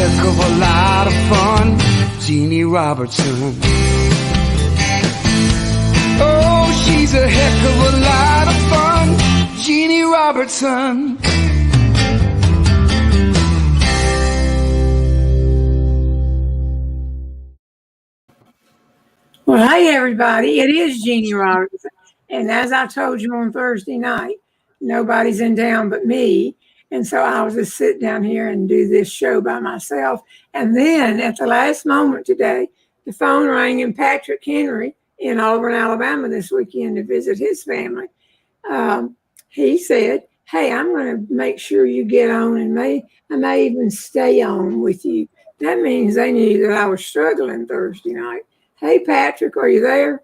heck of a lot of fun, Jeanne Robertson. Oh, she's a heck of a lot of fun, Jeanne Robertson. Well, hey, everybody. It is Jeanne Robertson. And as I told you on Thursday night, nobody's in town but me. And so I was just sit down here and do this show by myself. And then at the last moment today, the phone rang, and Patrick Henry in Auburn, Alabama this weekend to visit his family. He said, hey, I'm going to make sure you get on, and I may even stay on with you. That means they knew that I was struggling Thursday night. Hey, Patrick, are you there?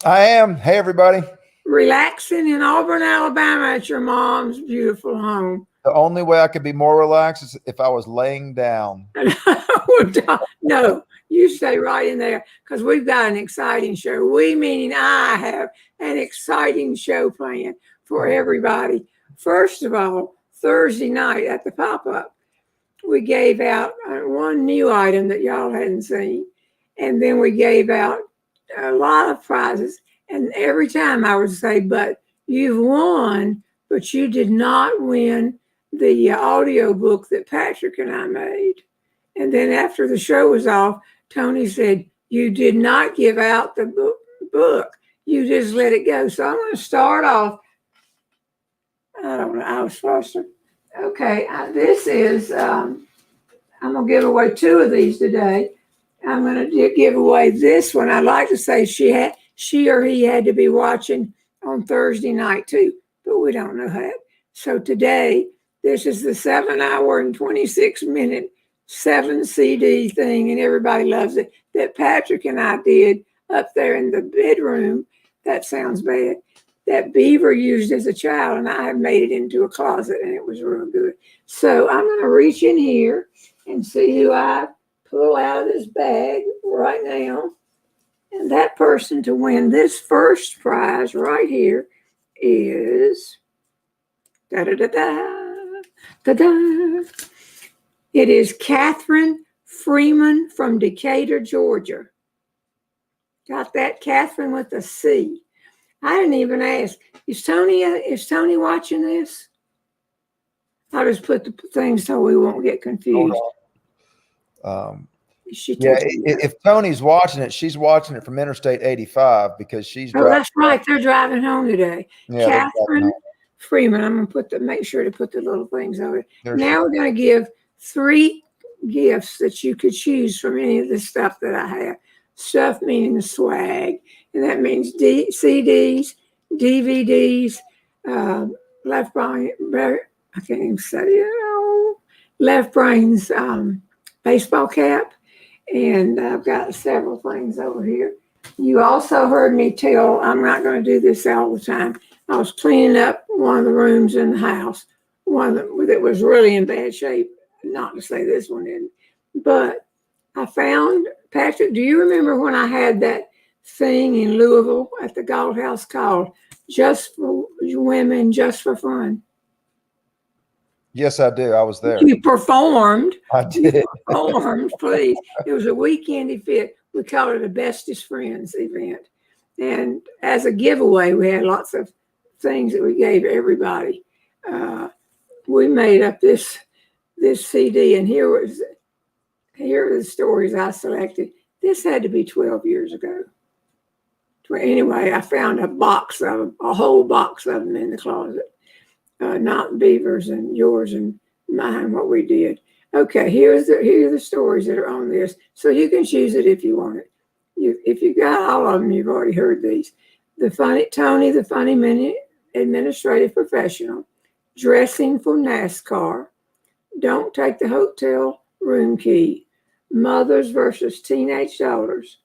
I am. Hey, everybody. Relaxing in Auburn, Alabama at your mom's beautiful home. The only way I could be more relaxed is if I was laying down. No, you stay right in there because we've got an exciting show. We, meaning I, have an exciting show planned for everybody. First of all, Thursday night at the pop-up, we gave out one new item that y'all hadn't seen. And then we gave out a lot of prizes. And every time I would say, but you've won, but you did not win the audio book that Patrick and I made. And then after the show was off, Tony said, you did not give out the book. You just let it go. So I'm going to start off. I don't know. I was supposed to. Okay. This is, I'm going to give away two of these today. I'm going to give away this one. I'd like to say she or he had to be watching on Thursday night too, but we don't know that. So today, this is the 7-hour and 26-minute 7 CD thing, and everybody loves it, that Patrick and I did up there in the bedroom. That sounds bad. That Beaver used as a child, and I have made it into a closet, and it was real good. So I'm going to reach in here and see who I pull out of this bag right now. And that person to win this first prize right here is da-da-da-da. It is Catherine Freeman from Decatur, Georgia. Got that? Catherine with a C. I didn't even ask. Is Tony watching this? I'll just put the things so we won't get confused. If Tony's watching it, she's watching it from Interstate 85 because she's driving. That's right. They're driving home today. Yeah, Catherine Freeman. I'm going to make sure to put the little things over there. Now we're going to give 3 gifts that you could choose from any of the stuff that I have. Stuff meaning swag. And that means CDs, DVDs, Left Brain, I can't even say it. Left Brain's baseball cap. And I've got several things over here. You also heard me tell, I'm not going to do this all the time. I was cleaning up one of the rooms in the house, one that was really in bad shape. Not to say this one didn't. But I found, Patrick, do you remember when I had that thing in Louisville at the Gold House called Just for Women, Just for Fun? Yes, I do. I was there. You performed. I did. You performed, please. It was a weekend event. We called it a Bestest Friends event. And as a giveaway, we had lots of things that we gave everybody. We made up this CD, and here are the stories I selected. This had to be 12 years ago. Anyway, I found a whole box of them in the closet. Not Beaver's and yours and mine, what we did. Okay, here are the stories that are on this. So you can choose it if you want it. If you got all of them, you've already heard these. Tony, the funny administrative professional, dressing for NASCAR, don't take the hotel room key, mothers versus teenage daughters,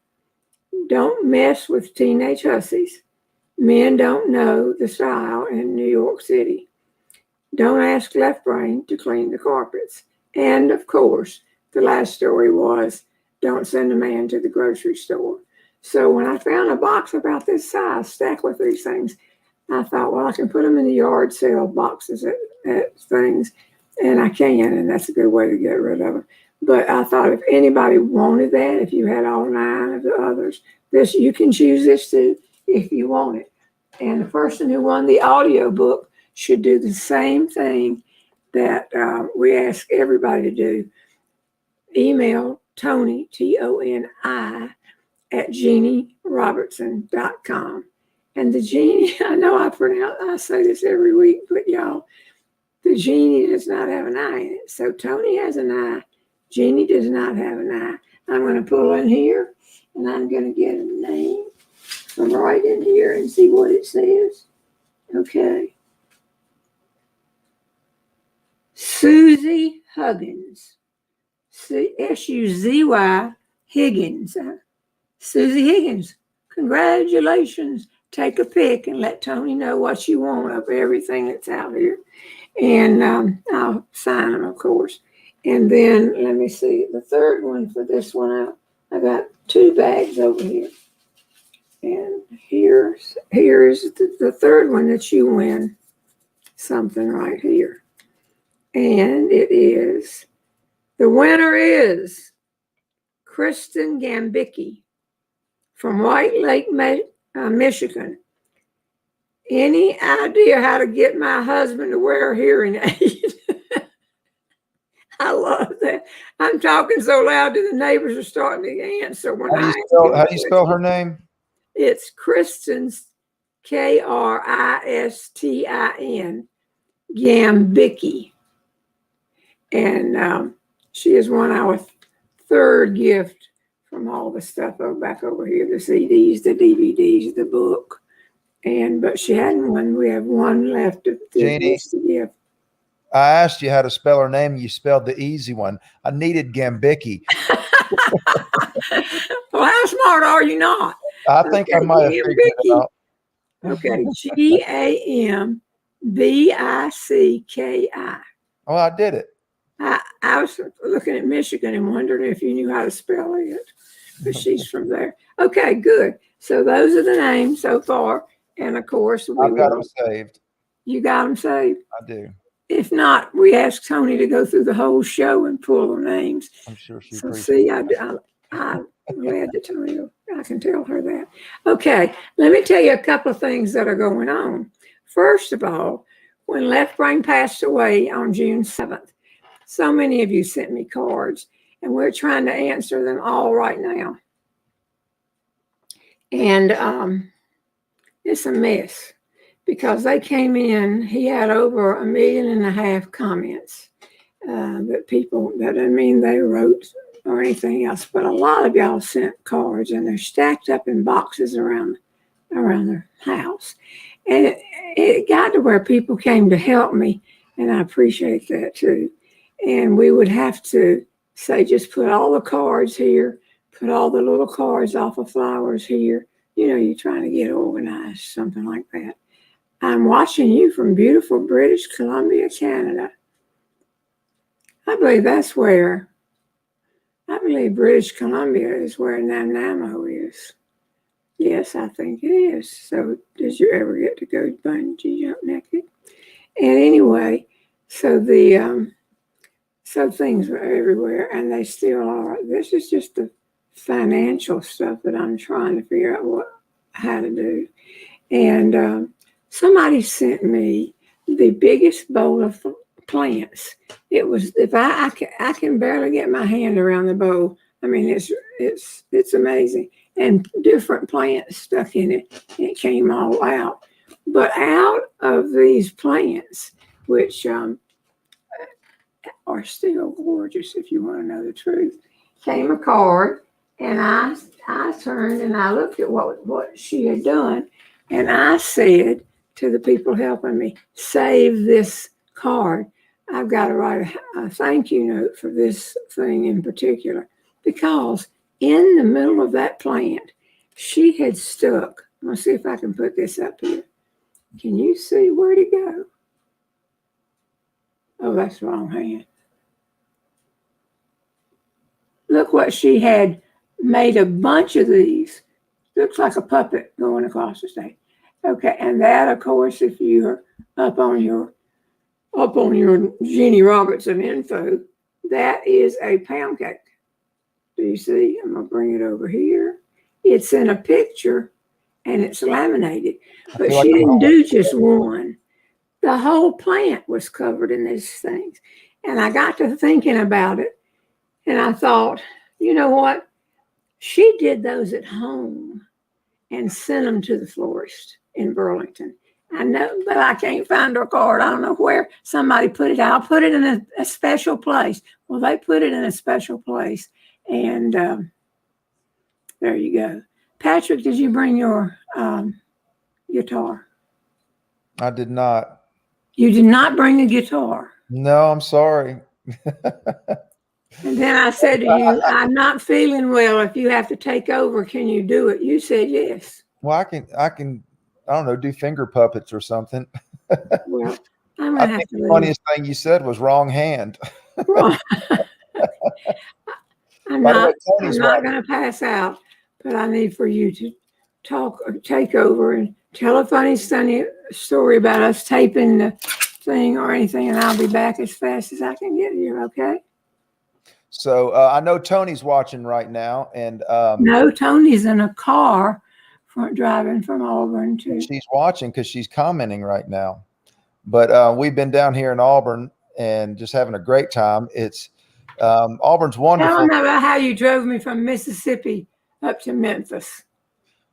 don't mess with teenage hussies, men don't know the style in New York City, don't ask Left Brain to clean the carpets. And of course, the last story was, don't send a man to the grocery store. So when I found a box about this size stacked with these things, I thought, well, I can put them in the yard sale boxes at things. and I can, and that's a good way to get rid of them. But I thought if anybody wanted that, if you had all 9 of the others, this you can choose this too if you want it. And the person who won the audio book should do the same thing that we ask everybody to do. Email Toni, Toni, at JeanneRobertson.com. And the Jeannie, I know I say this every week, but y'all, the Jeannie does not have an I in it. So Toni has an I. Jeannie does not have an I. I'm going to pull in here, and I'm going to get a name from right in here and see what it says. Okay. Suzy Higgins. Suzy Higgins. Suzy Higgins. Congratulations. Take a pic and let Toni know what you want of everything that's out here. And I'll sign them, of course. And then let me see the third one for this one. I got 2 bags over here. And here's the third one that you win something right here. And it is, the winner is Kristen Gambicki from White Lake, Michigan. Any idea how to get my husband to wear a hearing aid? I love that. I'm talking so loud that the neighbors are starting to answer when how do you spell her name? It's Kristen's Kristin Gambicki. And she has won our 3rd gift from all the stuff back over here, the CDs, the DVDs, the book. But she hadn't won. We have 1 left of the gift. I asked you how to spell her name. You spelled the easy one. I needed Gambicki. Well, how smart are you not? I think I might have figured it out. Okay, Gambicki. Oh, I did it. I was looking at Michigan and wondering if you knew how to spell it, but she's from there. Okay, good. So those are the names so far. And of course, I've got them saved. You got them saved? I do. If not, we asked Toni to go through the whole show and pull the names. I'm sure she appreciates it. I'm glad that Toni, I can tell her that. Okay, let me tell you a couple of things that are going on. First of all, when Left Brain passed away on June 7th, so many of you sent me cards, and we're trying to answer them all right now. And it's a mess because they came in, he had over 1.5 million comments. But people, that doesn't mean they wrote or anything else, but a lot of y'all sent cards, and they're stacked up in boxes around their house. And it got to where people came to help me, and I appreciate that too. And we would have to say, just put all the cards here, put all the little cards off of flowers here. You know, you're trying to get organized, something like that. I'm watching you from beautiful British Columbia, Canada. I believe British Columbia is where Nanaimo is. Yes, I think it is. So did you ever get to go bungee jump naked? And anyway, so so things were everywhere, and they still are. This is just the financial stuff that I'm trying to figure out how to do. And somebody sent me the biggest bowl of plants. It was, if I can barely get my hand around the bowl. I mean, it's amazing, and different plants stuck in it. It came all out, but out of these plants, which are still gorgeous, if you want to know the truth, came a card, and I turned and I looked at what she had done, and I said to the people helping me, save this card. I've got to write a thank you note for this thing in particular, because in the middle of that plant, she had stuck. I'm going to see if I can put this up here. Can you see where'd it go? Oh, that's the wrong hand. Look what she had made, a bunch of these. Looks like a puppet going across the stage. Okay, and that, of course, if you're up on your up on your Jeanne Robertson info, that is a pound cake. Do you see? I'm going to bring it over here. It's in a picture and it's laminated, but she didn't do just one. The whole plant was covered in these things. And I got to thinking about it and I thought, you know what? She did those at home and sent them to the florist in Burlington. I know, but I can't find her card. I don't know where somebody put it. I'll put it in a special place. Well, they put it in a special place. And there you go. Patrick, did you bring your guitar? I did not. You did not bring a guitar. No, I'm sorry. And then I said to you, I'm not feeling well. If you have to take over, can you do it? You said yes. Well, I can, I don't know, do finger puppets or something. Well, I'm I going to have think to the leave. funniest thing you said was wrong hand. I'm By the way, not Tony's going watching. to pass out, but I need for you to talk or take over and tell a funny story about us taping the thing or anything, and I'll be back as fast as I can get here, okay? So I know Tony's watching right now, and No, Tony's in a car driving from Auburn to. she's watching because she's commenting right now. But we've been down here in Auburn and just having a great time. It's Auburn's wonderful. Tell them about how you drove me from Mississippi up to Memphis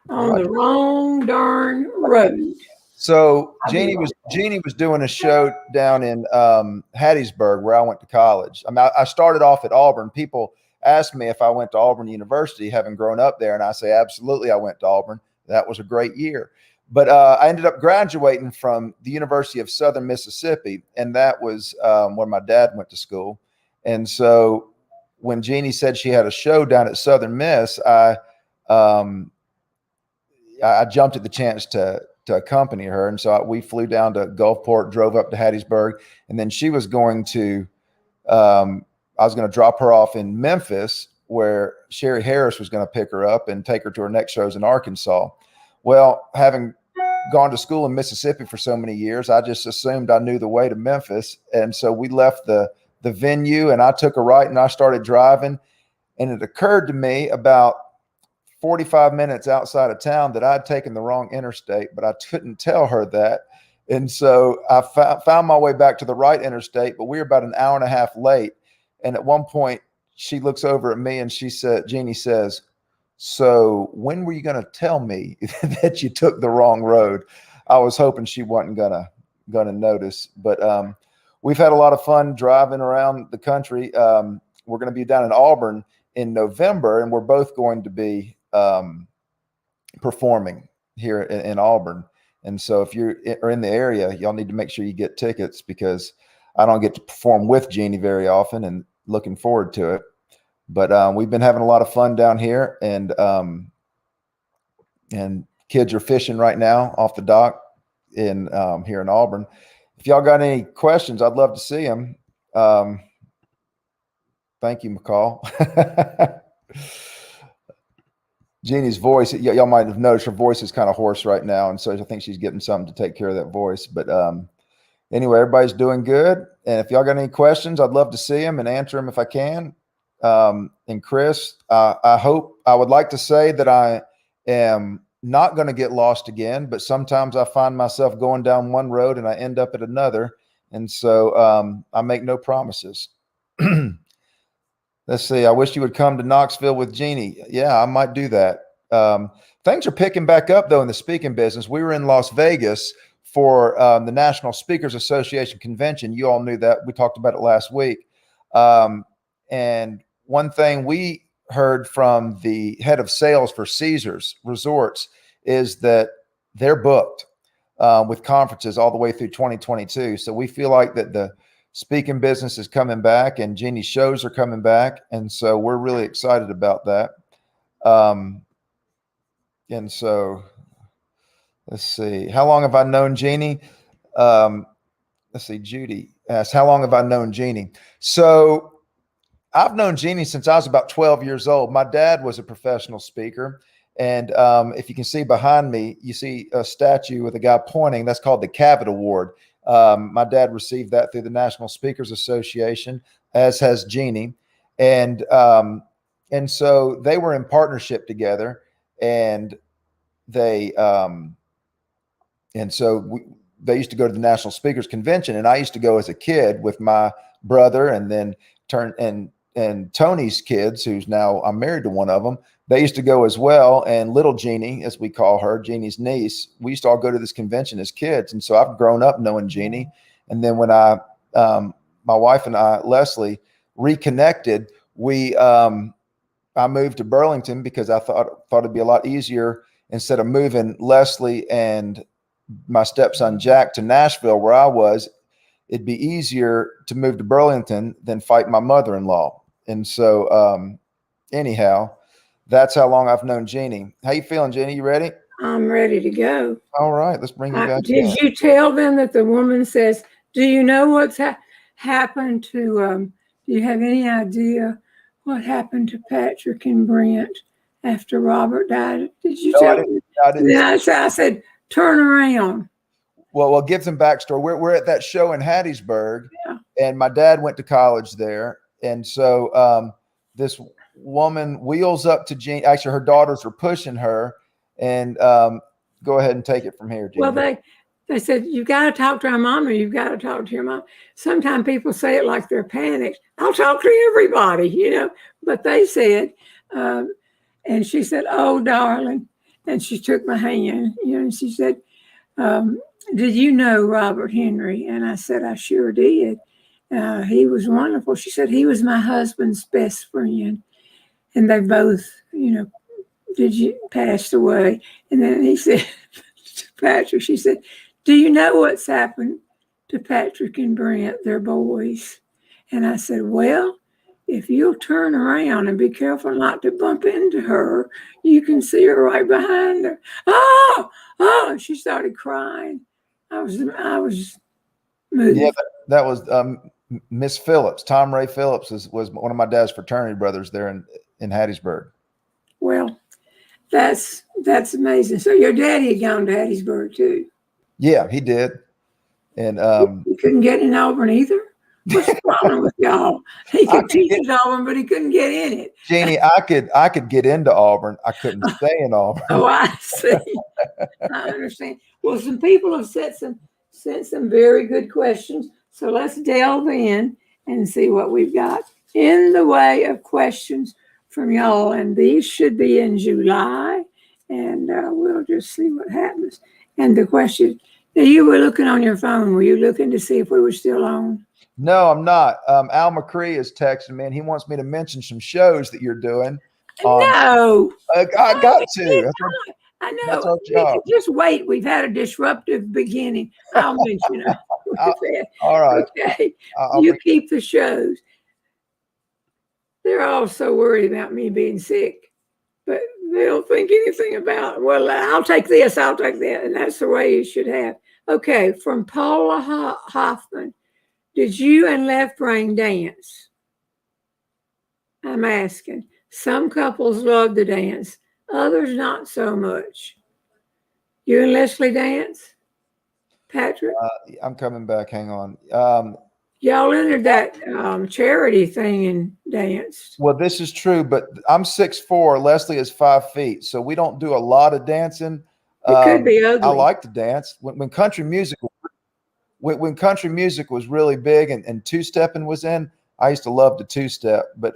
on the wrong darn road. So Jeanne was doing a show down in Hattiesburg, where I went to college. I mean, I started off at Auburn. People asked me if I went to Auburn University, having grown up there, and I say absolutely, I went to Auburn. That was a great year. But I ended up graduating from the University of Southern Mississippi, and that was where my dad went to school. And so when Jeanne said she had a show down at Southern Miss, I jumped at the chance to accompany her. And so we flew down to Gulfport, drove up to Hattiesburg, and then she was going to, I was going to drop her off in Memphis, where Sherry Harris was going to pick her up and take her to her next shows in Arkansas. Well, having gone to school in Mississippi for so many years, I just assumed I knew the way to Memphis. And so we left the venue and I took a right and I started driving. And it occurred to me about 45 minutes outside of town that I'd taken the wrong interstate, but I couldn't tell her that. And so I found my way back to the right interstate, but we were about an hour and a half late. And at one point she looks over at me and Jeanne says, "So when were you going to tell me that you took the wrong road?" I was hoping she wasn't going to notice, but we've had a lot of fun driving around the country. We're going to be down in Auburn in November, and we're both going to be performing here in Auburn. And so if you are in the area, y'all need to make sure you get tickets, because I don't get to perform with Jeanne very often, and looking forward to it. But we've been having a lot of fun down here, and kids are fishing right now off the dock in here in Auburn. If y'all got any questions, I'd love to see them. Thank you, McCall. Jeanne's voice, y'all might have noticed her voice is kind of hoarse right now, and so I think she's getting something to take care of that voice. But anyway, everybody's doing good. And if y'all got any questions, I'd love to see them and answer them if I can. And Chris, I would like to say that I am not going to get lost again, but sometimes I find myself going down one road and I end up at another. And so I make no promises. Let's see. I wish you would come to Knoxville with Jeanne. Yeah, I might do that. Things are picking back up, though, in the speaking business. We were in Las Vegas for the National Speakers Association convention. You all knew that. We talked about it last week. And one thing we heard from the head of sales for Caesars Resorts is that they're booked with conferences all the way through 2022. So we feel like that the speaking business is coming back and Jeanne's shows are coming back. And so we're really excited about that. And so let's see. How long have I known Jeanne? Let's see. Judy asks, how long have I known Jeanne? So I've known Jeanne since I was about 12 years old. My dad was a professional speaker. And if you can see behind me, you see a statue with a guy pointing. That's called the Cavett Award. My dad received that through the National Speakers Association, as has Jeanne. And so they were in partnership together, and they they used to go to the National Speakers Convention, and I used to go as a kid with my brother, and then and Tony's kids, who's now, I'm married to one of them. They used to go as well. And little Jeanne, as we call her, Jeannie's niece, we used to all go to this convention as kids. And so I've grown up knowing Jeanne. And then when my wife and I, Leslie, reconnected, I moved to Burlington because I thought it'd be a lot easier, instead of moving Leslie and my stepson Jack to Nashville, where I was, it'd be easier to move to Burlington than fight my mother-in-law. And so anyhow, that's how long I've known Jeanne. How you feeling, Jeanne? You ready? I'm ready to go. All right, let's bring you back. Did you tell them that the woman says, do you know what's happened to, do you have any idea what happened to Patrick and Brent after Robert died? Did you tell them? I didn't. I said, turn around. Well, give some backstory. We're at that show in Hattiesburg, yeah. And my dad went to college there. And so this woman wheels up to Jeanne. Actually, her daughters are pushing her. And go ahead and take it from here, Jeanne. Well, they said, you've got to talk to our mom, or you've got to talk to your mom. Sometimes people say it like they're panicked. I'll talk to everybody, But they said, and she said, oh, darling. And she took my hand, and she said, did you know Robert Henry? And I said, I sure did. He was wonderful. She said, he was my husband's best friend. And they both, passed away. And then he said to Patrick, she said, do you know what's happened to Patrick and Brent, their boys? And I said, well, if you'll turn around and be careful not to bump into her, you can see her right behind her. Oh, she started crying. I was moved. Yeah, that was Miss Phillips. Tom Ray Phillips was one of my dad's fraternity brothers there in Hattiesburg. Well, that's amazing. So your daddy had gone to Hattiesburg too? Yeah, he did. And he couldn't get in Auburn either? What's the problem with y'all? He could teach at Auburn, but he couldn't get in it. Jeanne, I could get into Auburn. I couldn't stay in Auburn. Oh, I see. I understand. Well, some people have sent some very good questions. So let's delve in and see what we've got in the way of questions from y'all. And these should be in July. And we'll just see what happens. And the question, now you were looking on your phone. Were you looking to see if we were still on? No, I'm not. Al McCree is texting me, and he wants me to mention some shows that you're doing. No. I got to. I know. That's our job. Just wait. We've had a disruptive beginning. I'll mention it. All right. Okay. You keep the shows. They're all so worried about me being sick, but they don't think anything about it. Well, I'll take this, I'll take that. And that's the way you should have. Okay. From Paula Hoffman. Did you and Left Brain dance? I'm asking. Some couples love to dance, others not so much. You and Leslie dance? Patrick? I'm coming back. Hang on. Y'all entered that charity thing and danced. Well, this is true, but I'm 6'4". Leslie is 5 feet, so we don't do a lot of dancing. It could be ugly. I like to dance. When country music was really big and two-stepping was in, I used to love to two-step, but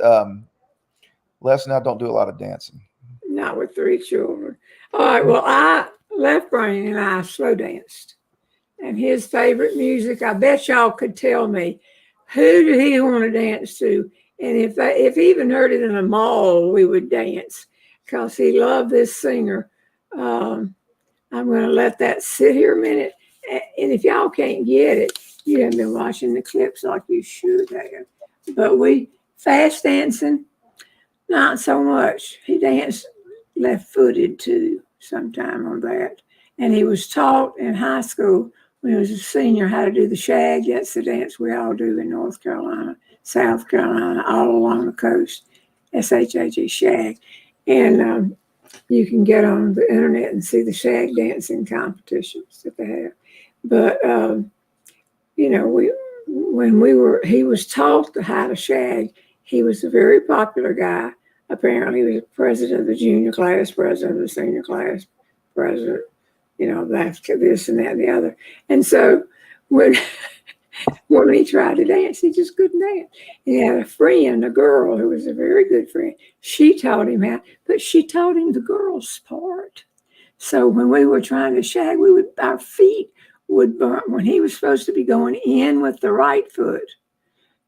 Leslie and I don't do a lot of dancing. Not with 3 children. All right, well, Left Brain and I slow danced. And his favorite music, I bet y'all could tell me, who did he want to dance to? And if he even heard it in a mall, we would dance because he loved this singer. I'm going to let that sit here a minute. And if y'all can't get it, you haven't been watching the clips like you should have. But fast dancing, not so much. He danced left-footed too sometime on that. And he was taught in high school when he was a senior how to do the shag. That's the dance we all do in North Carolina, South Carolina, all along the coast. S-H-A-G, shag. And you can get on the internet and see the shag dancing competitions that they have. But he was taught how to shag. He was a very popular guy. Apparently, he was president of the junior class, president of the senior class, president, that's this and that and the other. And so when he tried to dance, he just couldn't dance. He had a friend, a girl who was a very good friend. She taught him how, but she taught him the girl's part. So when we were trying to shag, our feet would burn. When he was supposed to be going in with the right foot,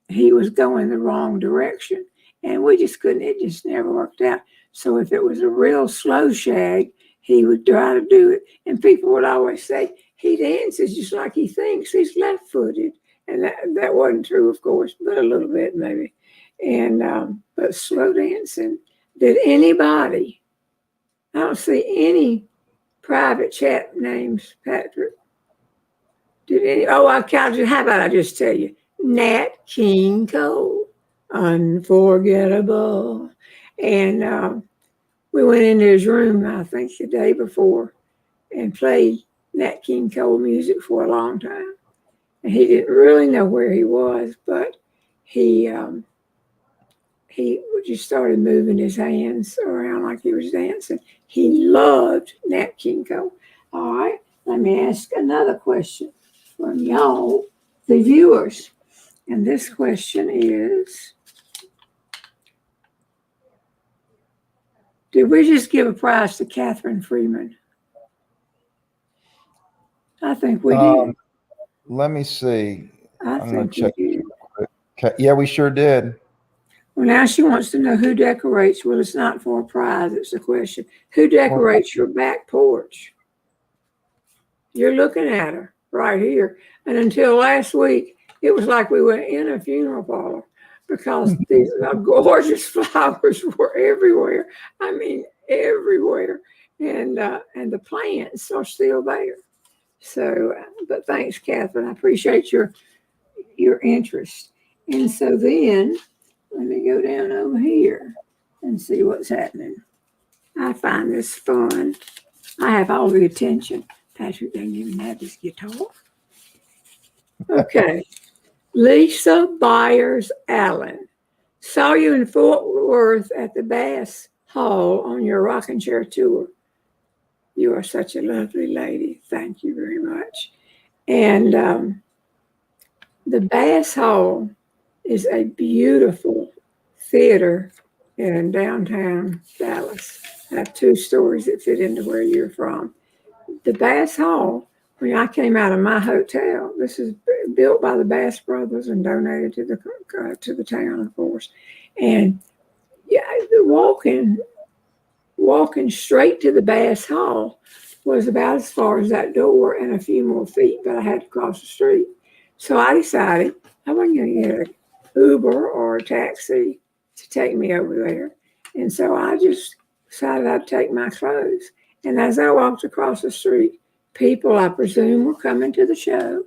he was going the wrong direction. And we just couldn't, it just never worked out. So if it was a real slow shag, he would try to do it. And people would always say, he dances just like he thinks. He's left-footed. And that wasn't true, of course, but a little bit maybe. And but slow dancing. Did anybody, I don't see any private chat names, Patrick. Did any, how about I just tell you, Nat King Cole, unforgettable. And we went into his room, I think the day before, and played Nat King Cole music for a long time. And he didn't really know where he was, but he just started moving his hands around like he was dancing. He loved Nat King Cole. All right, let me ask another question from y'all, the viewers. And this question is, did we just give a prize to Catherine Freeman? I think we did. Let me see. I'm going to check. Okay. Yeah, we sure did. Well, now she wants to know who decorates. Well, it's not for a prize. It's a question. Who decorates your back porch? You're looking at her right here. And until last week, it was like we were in a funeral parlor because these gorgeous flowers were everywhere. I mean, everywhere. And the plants are still there. So, but thanks, Catherine. I appreciate your interest. And so then, let me go down over here and see what's happening. I find this fun. I have all the attention. Patrick doesn't even have his guitar. Okay. Lisa Byers Allen. Saw you in Fort Worth at the Bass Hall on your rocking chair tour. You are such a lovely lady. Thank you very much. And the Bass Hall is a beautiful theater in downtown Dallas. I have two stories that fit into where you're from. The Bass Hall, when I came out of my hotel, this is built by the Bass brothers and donated to the town, of course. And yeah, walking straight to the Bass Hall was about as far as that door and a few more feet, but I had to cross the street. So I decided I wasn't going to get an Uber or a taxi to take me over there. And so I just decided I'd take my clothes. And as I walked across the street, people, I presume, were coming to the show.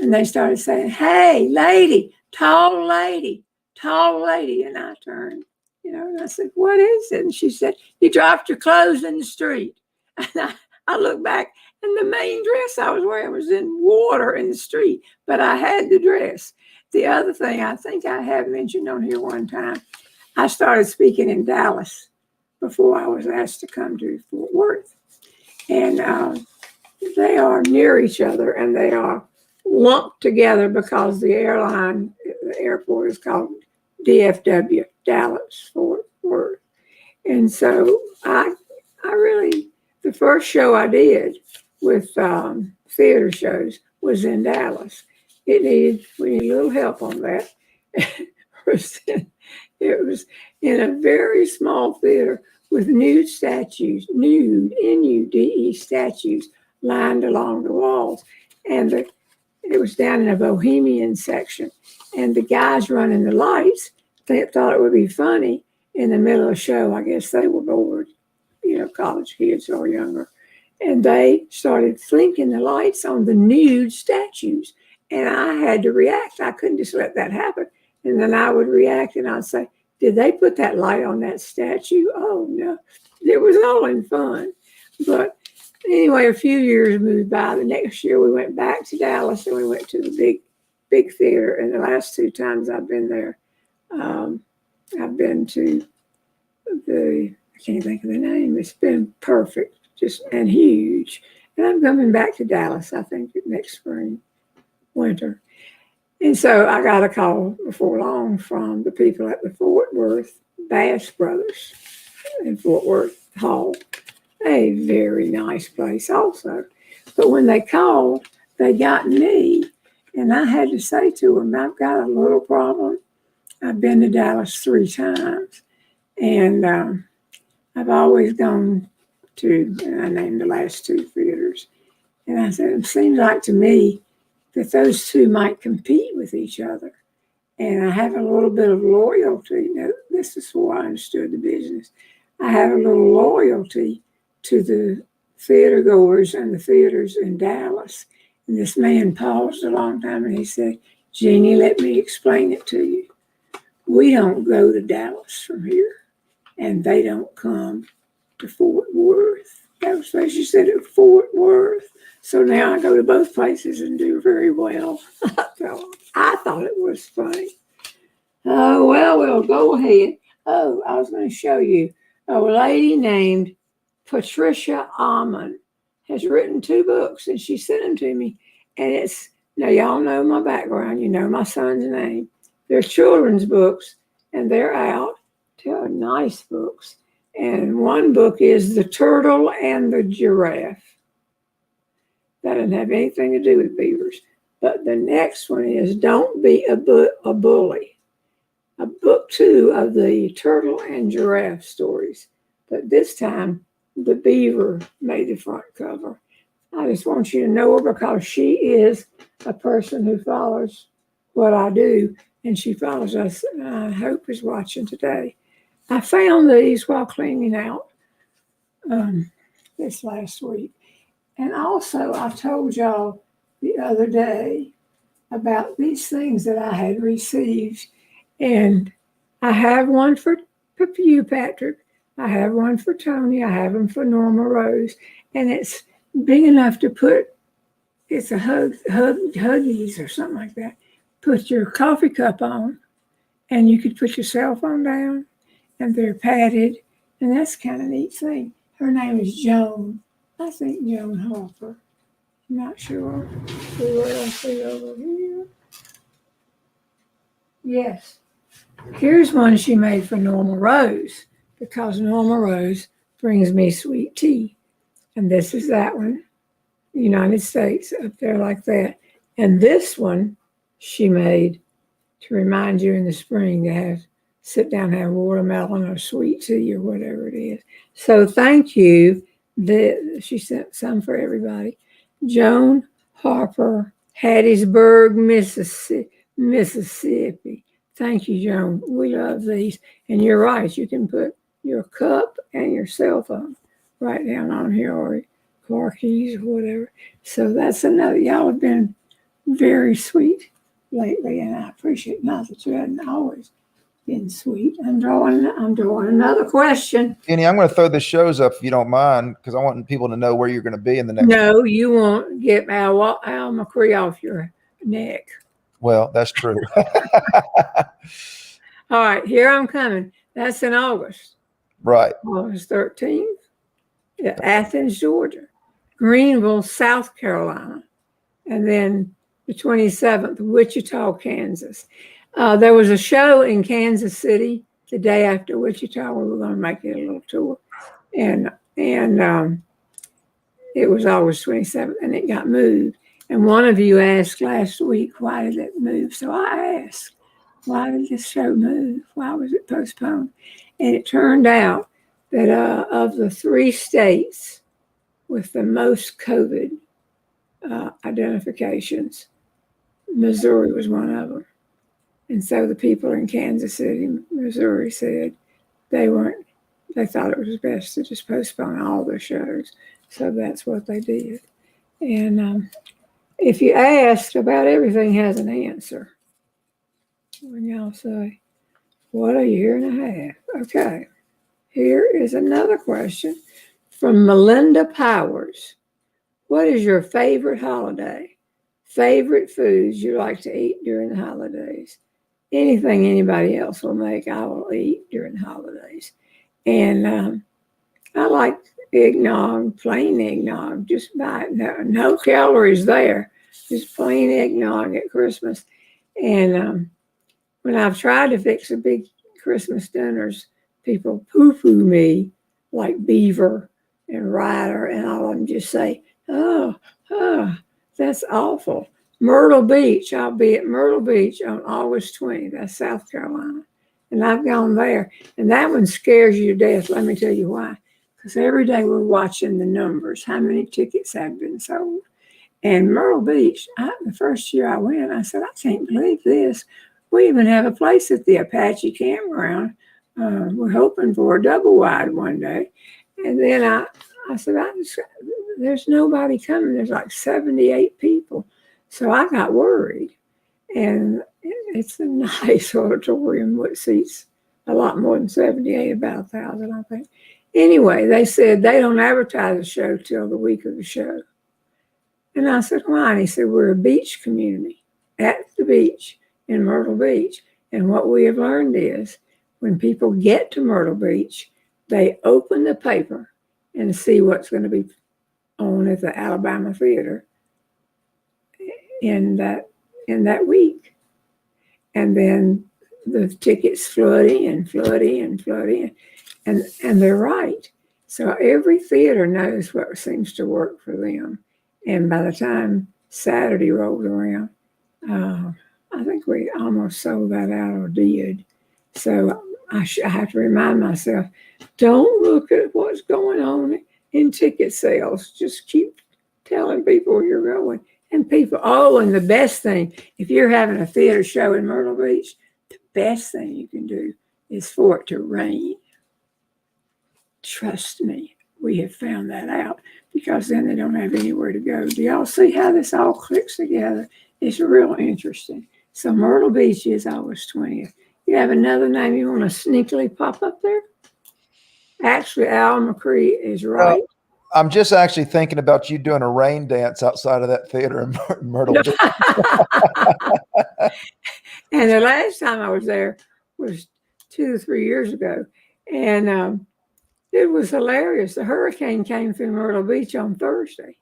And they started saying, "Hey, lady, tall lady, tall lady." And I turned, and I said, "What is it?" And she said, "You dropped your clothes in the street." And I looked back, and the main dress I was wearing was in water in the street, but I had the dress. The other thing I think I have mentioned on here one time, I started speaking in Dallas before I was asked to come to Fort Worth. And they are near each other, and they are lumped together because the airport is called DFW, Dallas Fort Worth. And so I really, the first show I did with theater shows was in Dallas. We needed a little help on that. It was in a very small theater with nude statues, N-U-D-E statues lined along the walls. And it was down in a bohemian section. And the guys running the lights, they thought it would be funny in the middle of the show. I guess they were bored, college kids or younger. And they started flinking the lights on the nude statues. And I had to react. I couldn't just let that happen. And then I would react and I'd say, "Did they put that light on that statue?" Oh, no. It was all in fun. But anyway, a few years moved by. The next year we went back to Dallas and we went to the big big theater. And the last 2 times I've been there, I've been to I can't think of the name. It's been perfect, just and huge. And I'm coming back to Dallas, I think, next spring, winter. And so I got a call before long from the people at the Fort Worth Bass Brothers in Fort Worth Hall. A very nice place also. But when they called, they got me, and I had to say to them, I've got a little problem. I've been to Dallas 3 times, and I've always gone to, and I named the last 2 theaters. And I said, it seems like to me that those 2 might compete with each other. And I have a little bit of loyalty. Now, this is where I understood the business. I have a little loyalty to the theater goers and the theaters in Dallas. And this man paused a long time and he said, Jeannie, let me explain it to you. We don't go to Dallas from here, and they don't come to Fort Worth. That was what she said at Fort Worth. So now I go to both places and do very well. I thought it was funny. Oh, well, go ahead. Oh, I was going to show you. A lady named Patricia Almond has written 2 books, and she sent them to me. And it's, now y'all know my background. You know my son's name. They're children's books, and they're out. They're nice books. And one book is The Turtle and the Giraffe. That doesn't have anything to do with beavers. But the next one is Don't Be a Bully. A book 2 of the turtle and giraffe stories. But this time, the beaver made the front cover. I just want you to know her because she is a person who follows what I do, and she follows us, and I hope is watching today. I found these while cleaning out this last week. And also, I told y'all the other day about these things that I had received. And I have one for you, Patrick. I have one for Tony. I have them for Norma Rose. And it's big enough to put, it's a Huggies or something like that. Put your coffee cup on, and you could put your cell phone down, and they're padded. And that's kind of a neat thing. Her name is Joan. I think Joan Harper. I'm not sure. See what I see over here. Yes. Here's one she made for Norma Rose, because Norma Rose brings me sweet tea. And this is that one, United States, up there like that. And this one she made to remind you in the spring to sit down and have watermelon or sweet tea or whatever it is. So thank you. She sent some for everybody. Joan Harper, Hattiesburg, Mississippi. Thank you, Joan. We love these. And you're right. You can put your cup and your cell phone right down on here, or car keys or whatever. So that's another. Y'all have been very sweet lately, and I appreciate, not that you hadn't always been sweet. I'm drawing another question. Jeannie, I'm going to throw the shows up if you don't mind, because I want people to know where you're going to be in the next. No, you won't get Al McCree off your neck. Well, that's true. All right, here I'm coming. That's in August. Right. August 13th. Athens, Georgia. Greenville, South Carolina. And then the 27th, Wichita, Kansas. There was a show in Kansas City the day after Wichita. We were going to make it a little tour. And it was August 27th, and it got moved. And one of you asked last week, why did it move? So I asked, why did this show move? Why was it postponed? And it turned out that of the 3 states with the most COVID identifications, Missouri was one of them. And so the people in Kansas City, Missouri said they thought it was best to just postpone all their shows. So that's what they did. And if you asked, about everything has an answer. When y'all say, what a year and a half. Okay. Here is another question from Melinda Powers. What is your favorite holiday? favorite foods you like to eat during the holidays. Anything anybody else will make, I will eat during the holidays. And I like eggnog, plain eggnog, just buy it. No calories there, just plain eggnog at Christmas. And when I've tried to fix a big Christmas dinners, people poo-poo me like Beaver and Ryder, and all of them just say, oh, that's awful. Myrtle Beach, I'll be at Myrtle Beach on August 20th. That's South Carolina. And I've gone there. And that one scares you to death. Let me tell you why. Because every day we're watching the numbers, how many tickets have been sold. And Myrtle Beach, the first year I went, I said, I can't believe this. We even have a place at the Apache campground. We're hoping for a double wide one day. And then I said, there's nobody coming. There's like 78 people. So I got worried. And it's a nice auditorium with seats a lot more than 78, about 1,000, I think. Anyway, they said they don't advertise the show till the week of the show. And I said, why? And he said, we're a beach community at the beach in Myrtle Beach. And what we have learned is when people get to Myrtle Beach, they open the paper and see what's going to be on at the Alabama Theater in that week. And then the tickets flood in. And they're right. So every theater knows what seems to work for them. And by the time Saturday rolled around, I think we almost sold that out or did. So I have to remind myself, don't look at what's going on in ticket sales. Just keep telling people you're going. And people, and the best thing, if you're having a theater show in Myrtle Beach, the best thing you can do is for it to rain. Trust me, we have found that out, because then they don't have anywhere to go. Do y'all see how this all clicks together? It's real interesting. So Myrtle Beach is August 20th. You have another name you want to sneakily pop up there? Actually, Al McCree is right. I'm just actually thinking about you doing a rain dance outside of that theater in Myrtle Beach. And the last time I was there was 2 or 3 years ago. And it was hilarious. The hurricane came through Myrtle Beach on Thursday,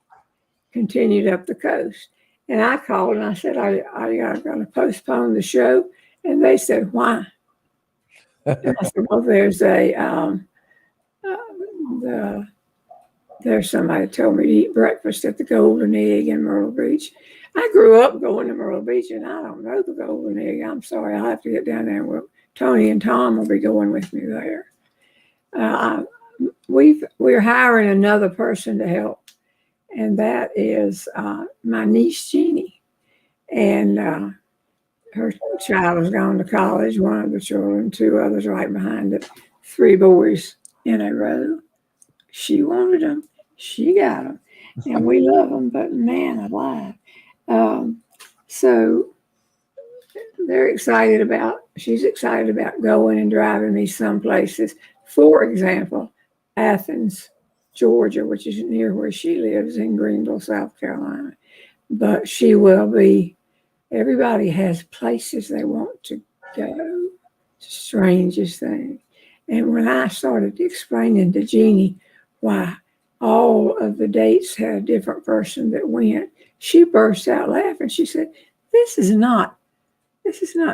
continued up the coast. And I called and I said, are you going to postpone the show? And they said, why? And I said, well, there's somebody told me to eat breakfast at the Golden Egg in Myrtle Beach. I grew up going to Myrtle Beach, and I don't know the Golden Egg. I'm sorry. I'll have to get down there. Well, Tony and Tom will be going with me there. We're hiring another person to help, and that is my niece, Jeanne. And her child has gone to college, one of the children, 2 others right behind it, 3 boys in a row. She wanted them. She got them. And we love them, but man alive. So she's excited about going and driving me some places. For example, Athens, Georgia, which is near where she lives in Greenville, South Carolina. But she will be, everybody has places they want to go. Strangest thing. And when I started explaining to Jeanne why all of the dates had a different person that went, she burst out laughing. She said, this is not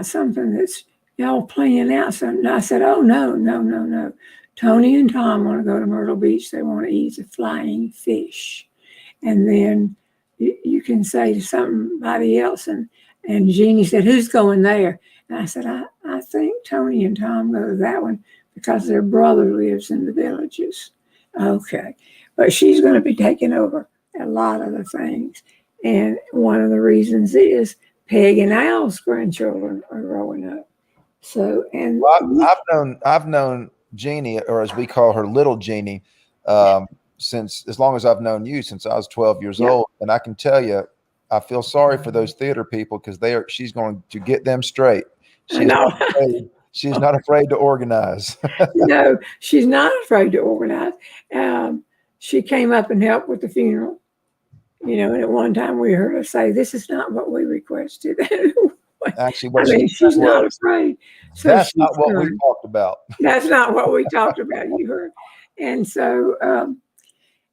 something that's y'all planning out something. I said, oh, no. Tony and Tom want to go to Myrtle Beach. They want to eat the flying fish. And then you can say to somebody else. And Jeanne said, who's going there? And I said, I think Tony and Tom go to that one because their brother lives in the Villages. Okay. But she's going to be taking over a lot of the things. And one of the reasons is Peg and Al's grandchildren are growing up. So, and I've known Jeanne, or as we call her, little Jeanne, since as long as I've known you, since I was 12 years old. And I can tell you, I feel sorry for those theater people because she's going to get them straight. She's not afraid to organize. No, she's not afraid to organize. She came up and helped with the funeral And at one time we heard her say, "This is not what we requested." Actually, I what she mean, said she's not was, afraid. So "That's she's not what we fun. talked about." That's not what we talked about. You heard. And so,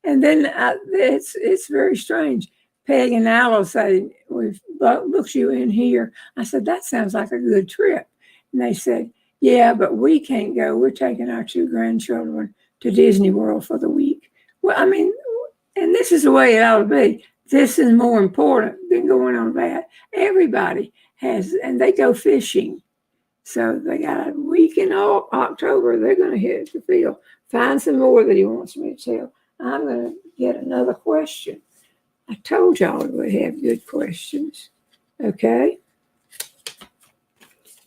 and then it's very strange. Peg and Allo say, "We've booked you in here." I said, "That sounds like a good trip." And they said, "Yeah, but we can't go. We're taking our 2 grandchildren to Disney World for the week." Well, I mean, and this is the way it ought to be. This is more important than going on that. Everybody has, and they go fishing. So they got a week in October. They're going to hit the field. Find some more that he wants me to tell. I'm going to get another question. I told y'all we'd have good questions. Okay.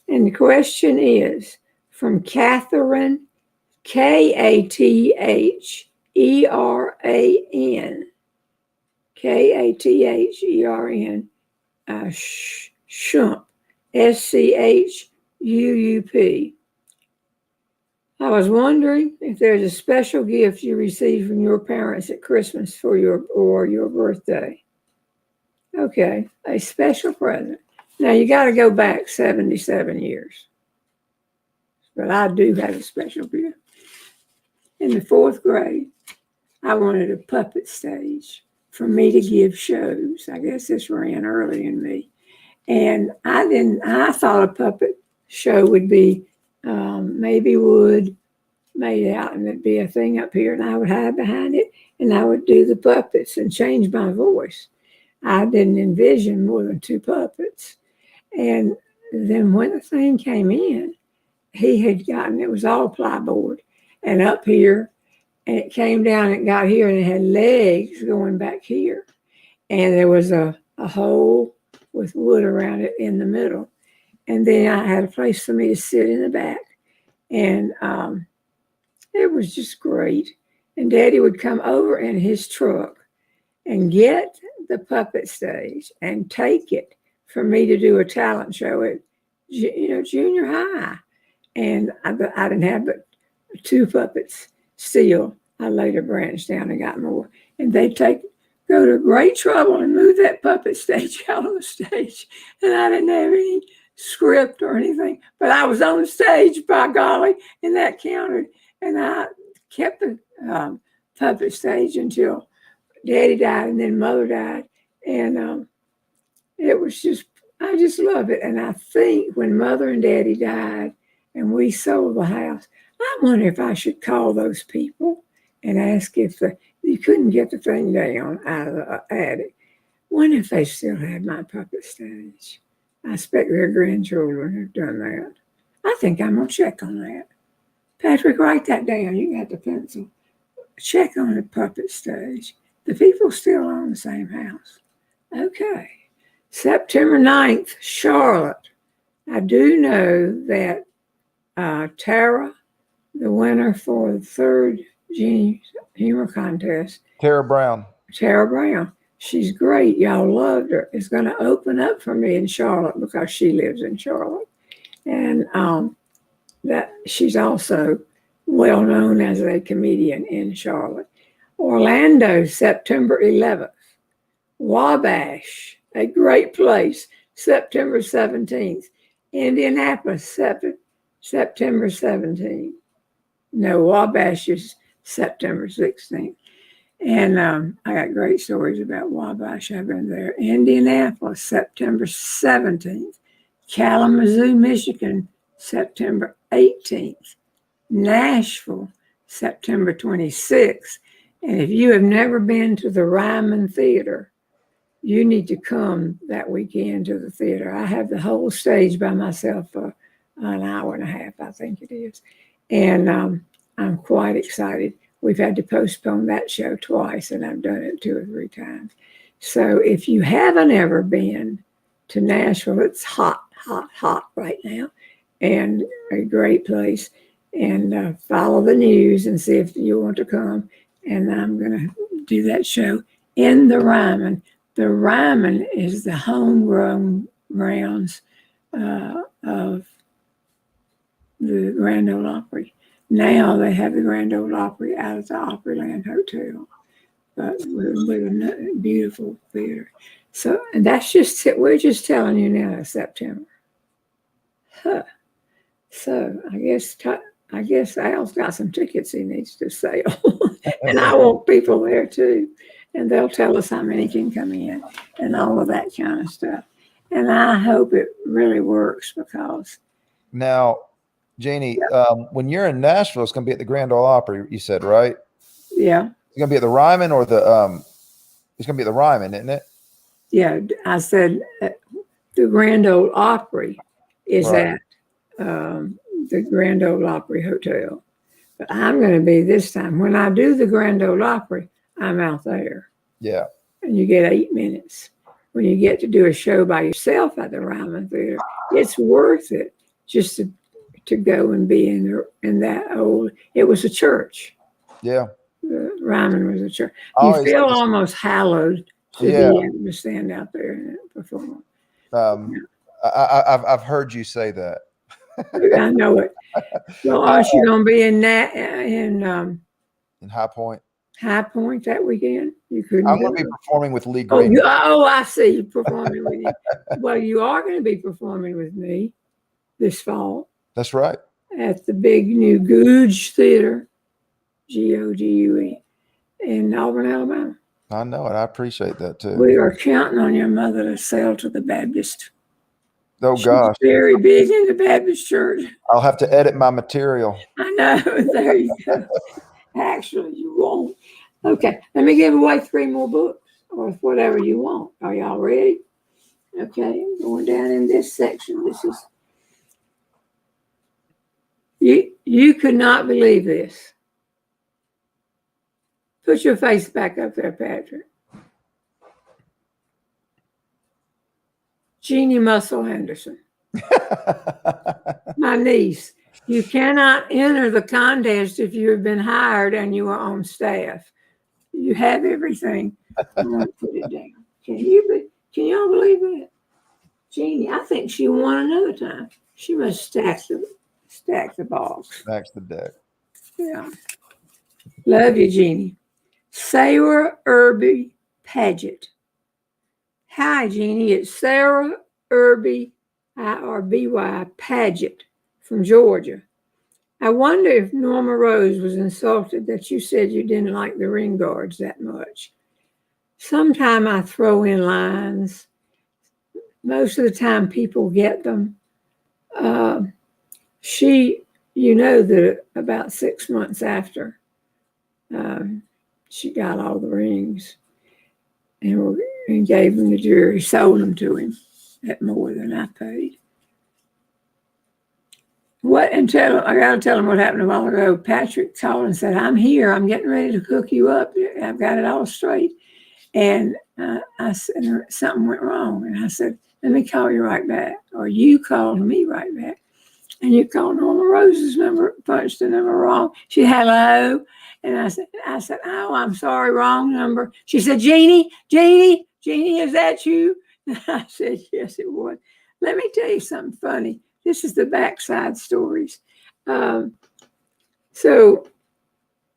And the question is from Catherine, Katheran, Katheran, Shump, Schuup. I was wondering if there's a special gift you received from your parents at Christmas for your birthday. Okay, a special present. Now you got to go back 77 years. But I do have a special gift. In the 4th grade, I wanted a puppet stage for me to give shows. I guess this ran early in me. And I thought a puppet show would be maybe wood made out and there'd be a thing up here and I would hide behind it and I would do the puppets and change my voice. I didn't envision more than 2 puppets. And then when the thing came in, he had gotten, it was all plyboard and up here, and it came down and got here and it had legs going back here. And there was a hole with wood around it in the middle. And then I had a place for me to sit in the back. And it was just great. And Daddy would come over in his truck and get the puppet stage and take it for me to do a talent show at, junior high. And I didn't have but 2 puppets still. I later branched down and got more. And they'd go to great trouble and move that puppet stage out on the stage. And I didn't have any script or anything, but I was on the stage, by golly, and that counted. And I kept the puppet stage until Daddy died and then Mother died. And it was I just love it. And I think when Mother and Daddy died and we sold the house, I wonder if I should call those people and ask if you couldn't get the thing down out of the attic. Wonder if they still have my puppet stage. I expect their grandchildren have done that. I think I'm going to check on that. Patrick, write that down. You got the pencil. Check on the puppet stage. The people still own the same house. Okay. September 9th, Charlotte. I do know that Tara, the winner for the 3rd Jeanne Humor Contest. Tara Brown. She's great. Y'all loved her. It's going to open up for me in Charlotte because she lives in Charlotte. And that she's also well known as a comedian in Charlotte. Orlando, September 11th. Wabash, a great place, September 17th. Indianapolis, September 17th. No, Wabash is September 16th. And I got great stories about Wabash. I've been there. Indianapolis, September 17th. Kalamazoo, Michigan, September 18th. Nashville, September 26th. And if you have never been to the Ryman Theater, you need to come that weekend to the theater. I have the whole stage by myself for an hour and a half, I think it is. And I'm quite excited. We've had to postpone that show twice, and I've done it 2 or 3 times. So if you haven't ever been to Nashville, it's hot right now, and a great place. And follow the news and see if you want to come. And I'm going to do that show in the Ryman. The Ryman is the homegrown grounds of the Grand Ole Opry. Now they have the Grand Ole Opry out at the Opryland Hotel. but with a beautiful theater. So, and we're just telling you now in September. Huh. So I guess Al's got some tickets he needs to sell. And I want people there too. And they'll tell us how many can come in and all of that kind of stuff. And I hope it really works because. Now, Jeannie, when you're in Nashville, it's going to be at the Grand Ole Opry, you said, right? Yeah. It's going to be at the Ryman or it's going to be at the Ryman, isn't it? Yeah. I said the Grand Ole Opry is Right. at the Grand Ole Opry Hotel. But I'm going to be this time. When I do the Grand Ole Opry, I'm out there. Yeah. And you get 8 minutes. When you get to do a show by yourself at the Ryman Theater, it's worth it just to go and be in that old. It was a church. Yeah. The Ryman was a church. I You always feel just- almost hallowed to Yeah. be able to stand out there and perform. I've heard you say that. I know it. Well, aren't you going to be in In High Point. High Point that weekend? You couldn't. I'm going to be performing with Lee Oh, Green. I see you performing with you. Well, you are going to be performing with me this fall That's right. at the big new Googe Theater, Gogue, in Auburn, Alabama. I know it. I appreciate that too. We are counting on your mother to sell to the Baptist. Oh She's gosh, very big in the Baptist church. I'll have to edit my material. I know. There you go. Actually, you won't. Okay, let me give away 3 more books or whatever you want. Are y'all ready? Okay, going down in this section. This is you could not believe this. Put your face back up there, Patrick. Jeanne Muscle Henderson, my niece. You cannot enter the contest if you have been hired and you are on staff. You have everything. I'm going to put it down. Can y'all believe that? Jeanne, I think she won another time. She must stack the balls. Stacks the deck. Yeah. Love you, Jeanne. Sarah Irby Paget. Hi, Jeanne. It's Sarah Irby, I-R-B-Y, Paget from Georgia. I wonder if Norma Rose was insulted that you said you didn't like the ring guards that much. Sometime I throw in lines. Most of the time people get them. That about 6 months after she got all the rings and gave them to jury, sold them to him at more than I paid. I got to tell him what happened a while ago. Patrick called and said, I'm here. I'm getting ready to cook you up. I've got it all straight. And I said, something went wrong. And I said, let me call you right back. Or you called me right back. And you called Norma Rose's number, punched the number wrong. She said, hello. And I said, oh, I'm sorry, wrong number. She said, Jeanne, is that you? And I said, yes, it was. Let me tell you something funny. This is the backside stories. So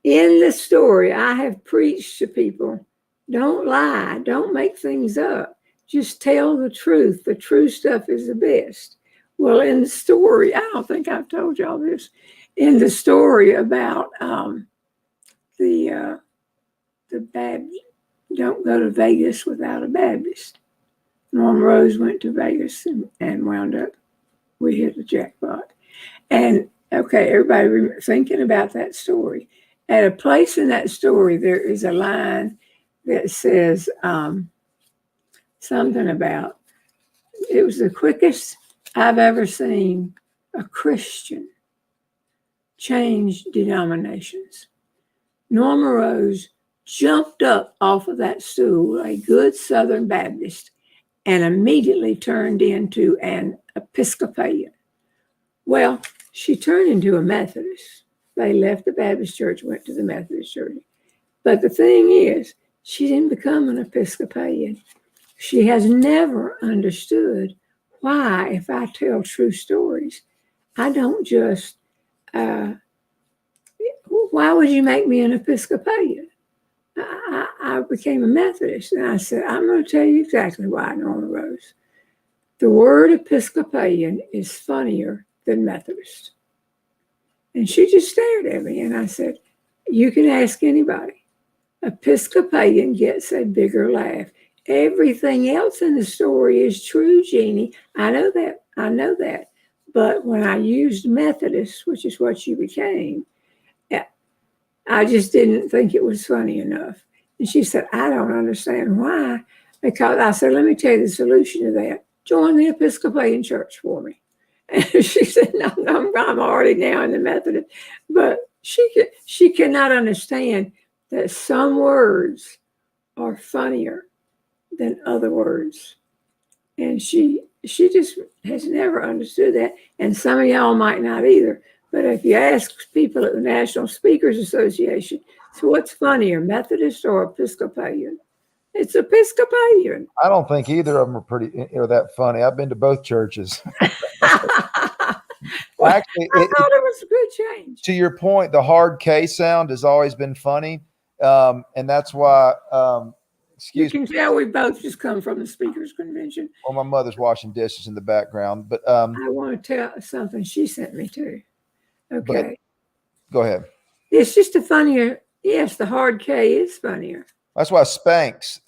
in the story, I have preached to people, don't lie, don't make things up. Just tell the truth. The true stuff is the best. Well, in the story, I don't think I've told y'all this. In the story about the Baptist, don't go to Vegas without a Baptist. Norma Rose went to Vegas and wound up, we hit the jackpot. And okay, everybody thinking about that story. At a place in that story, there is a line that says something about, it was the quickest I've ever seen a Christian change denominations. Norma Rose jumped up off of that stool, a good Southern Baptist, and immediately turned into an Episcopalian. Well, she turned into a Methodist. They left the Baptist church, went to the Methodist church. But the thing is, she didn't become an Episcopalian. She has never understood why, if I tell true stories, I don't just, why would you make me an Episcopalian? I became a Methodist. And I said, I'm going to tell you exactly why, Norma Rose. The word Episcopalian is funnier than Methodist. And she just stared at me, and I said, you can ask anybody. Episcopalian gets a bigger laugh. Everything else in the story is true, Jeannie. I know that. But when I used Methodist, which is what you became, I just didn't think it was funny enough. And she said, I don't understand why. Because I said, let me tell you the solution to that. Join the Episcopalian church for me. And she said, no, I'm already now in the Methodist. But she cannot understand that some words are funnier than other words. And she just has never understood that. And some of y'all might not either. But if you ask people at the National Speakers Association, so what's funnier, Methodist or Episcopalian? It's Episcopalian. I don't think either of them are that funny. I've been to both churches. Well, Actually, I thought it was a good change. To your point, the hard K sound has always been funny. And that's why, You can tell we both just come from the Speakers Convention. Well, my mother's washing dishes in the background, but I want to tell something she sent me too. Okay. Go ahead. It's just a funnier, yes, the hard K is funnier. That's why Spanx,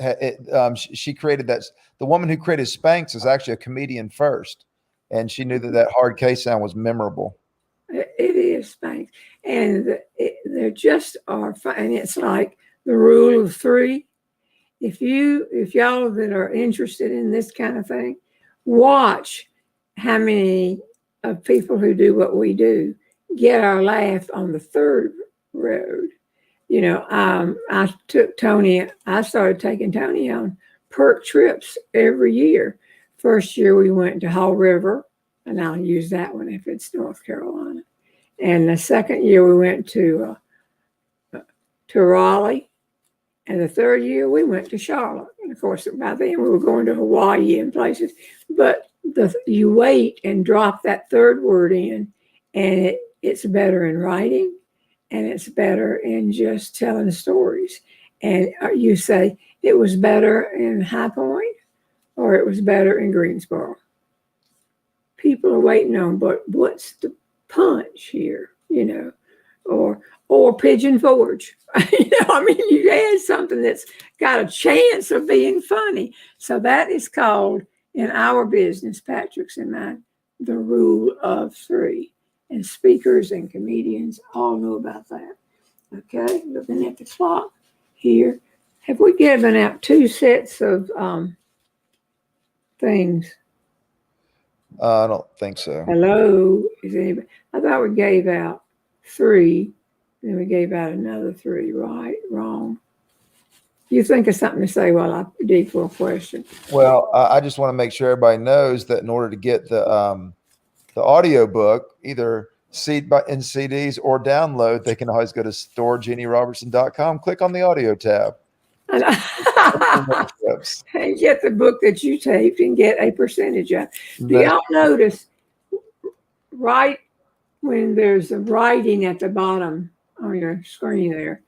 she created that. The woman who created Spanx is actually a comedian first, and she knew that hard K sound was memorable. It is Spanx, and they just are fun. And it's like the rule of three. If y'all that are interested in this kind of thing, watch how many of people who do what we do get our laugh on the third road. You know, I started taking Tony on perk trips every year. First year we went to Haw River, and I'll use that one if it's North Carolina. And the second year we went to Raleigh. And the third year we went to Charlotte. And of course, by then we were going to Hawaii and places. But you wait and drop that third word in, and it's better in writing, and it's better in just telling stories. And you say it was better in High Point, or it was better in Greensboro. People are waiting on, but what's the punch here, you know, or Pigeon Forge. You know, I mean, you add something that's got a chance of being funny. So that is called, in our business, Patrick's and mine, the rule of three. And speakers and comedians all know about that. Okay, looking at the clock here. Have we given out 2 sets of things? I don't think so. Hello? Is anybody? I thought we gave out 3. Then we gave out another 3, right? Wrong. You think of something to say while I dig for a question? Well, I just want to make sure everybody knows that in order to get the audio book, either in CDs or download, they can always go to storejeannierobertson.com, click on the audio tab. And get the book that you taped and get a percentage of. Do y'all notice right when there's a writing at the bottom on your screen there,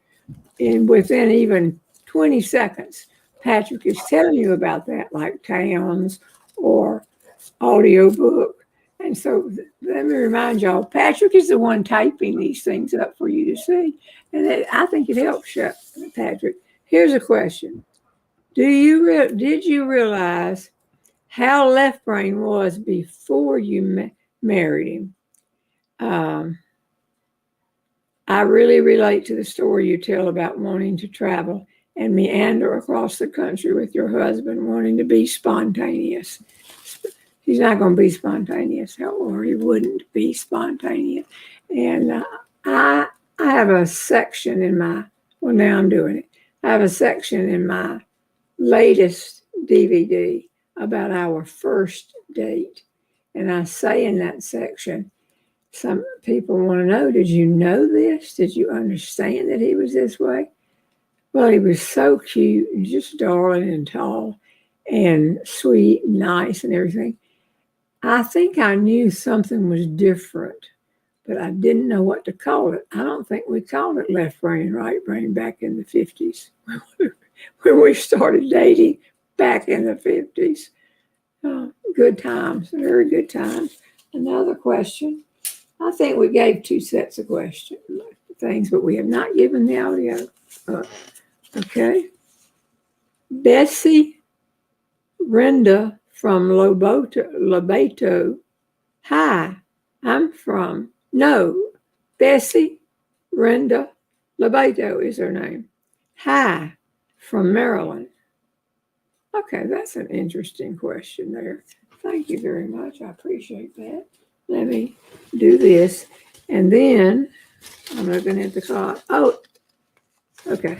and within even 20 seconds, Patrick is telling you about that, like towns or audiobook. And so let me remind y'all, Patrick is the one typing these things up for you to see. And I think it helps you, Patrick. Here's a question. Did you realize how left brain was before you married him? I really relate to the story you tell about wanting to travel and meander across the country with your husband, wanting to be spontaneous. He's not going to be spontaneous, or he wouldn't be spontaneous. And I have a section in now I'm doing it. I have a section in my latest DVD about our first date. And I say in that section, some people want to know, did you know this? Did you understand that he was this way? Well, he was so cute and just darling and tall and sweet and nice and everything. I think I knew something was different, but I didn't know what to call it. I don't think we called it left brain and right brain back in the 50s. when we started dating back in the 50s. Good times, very good times. Another question. I think we gave 2 sets of questions, things, but we have not given the audio. Okay. Bessie Brenda from Lobato. Hi, Bessie Brenda Lobato is her name. Hi, from Maryland. Okay, that's an interesting question there. Thank you very much. I appreciate that. Let me do this. And then I'm looking at the clock. Oh, okay.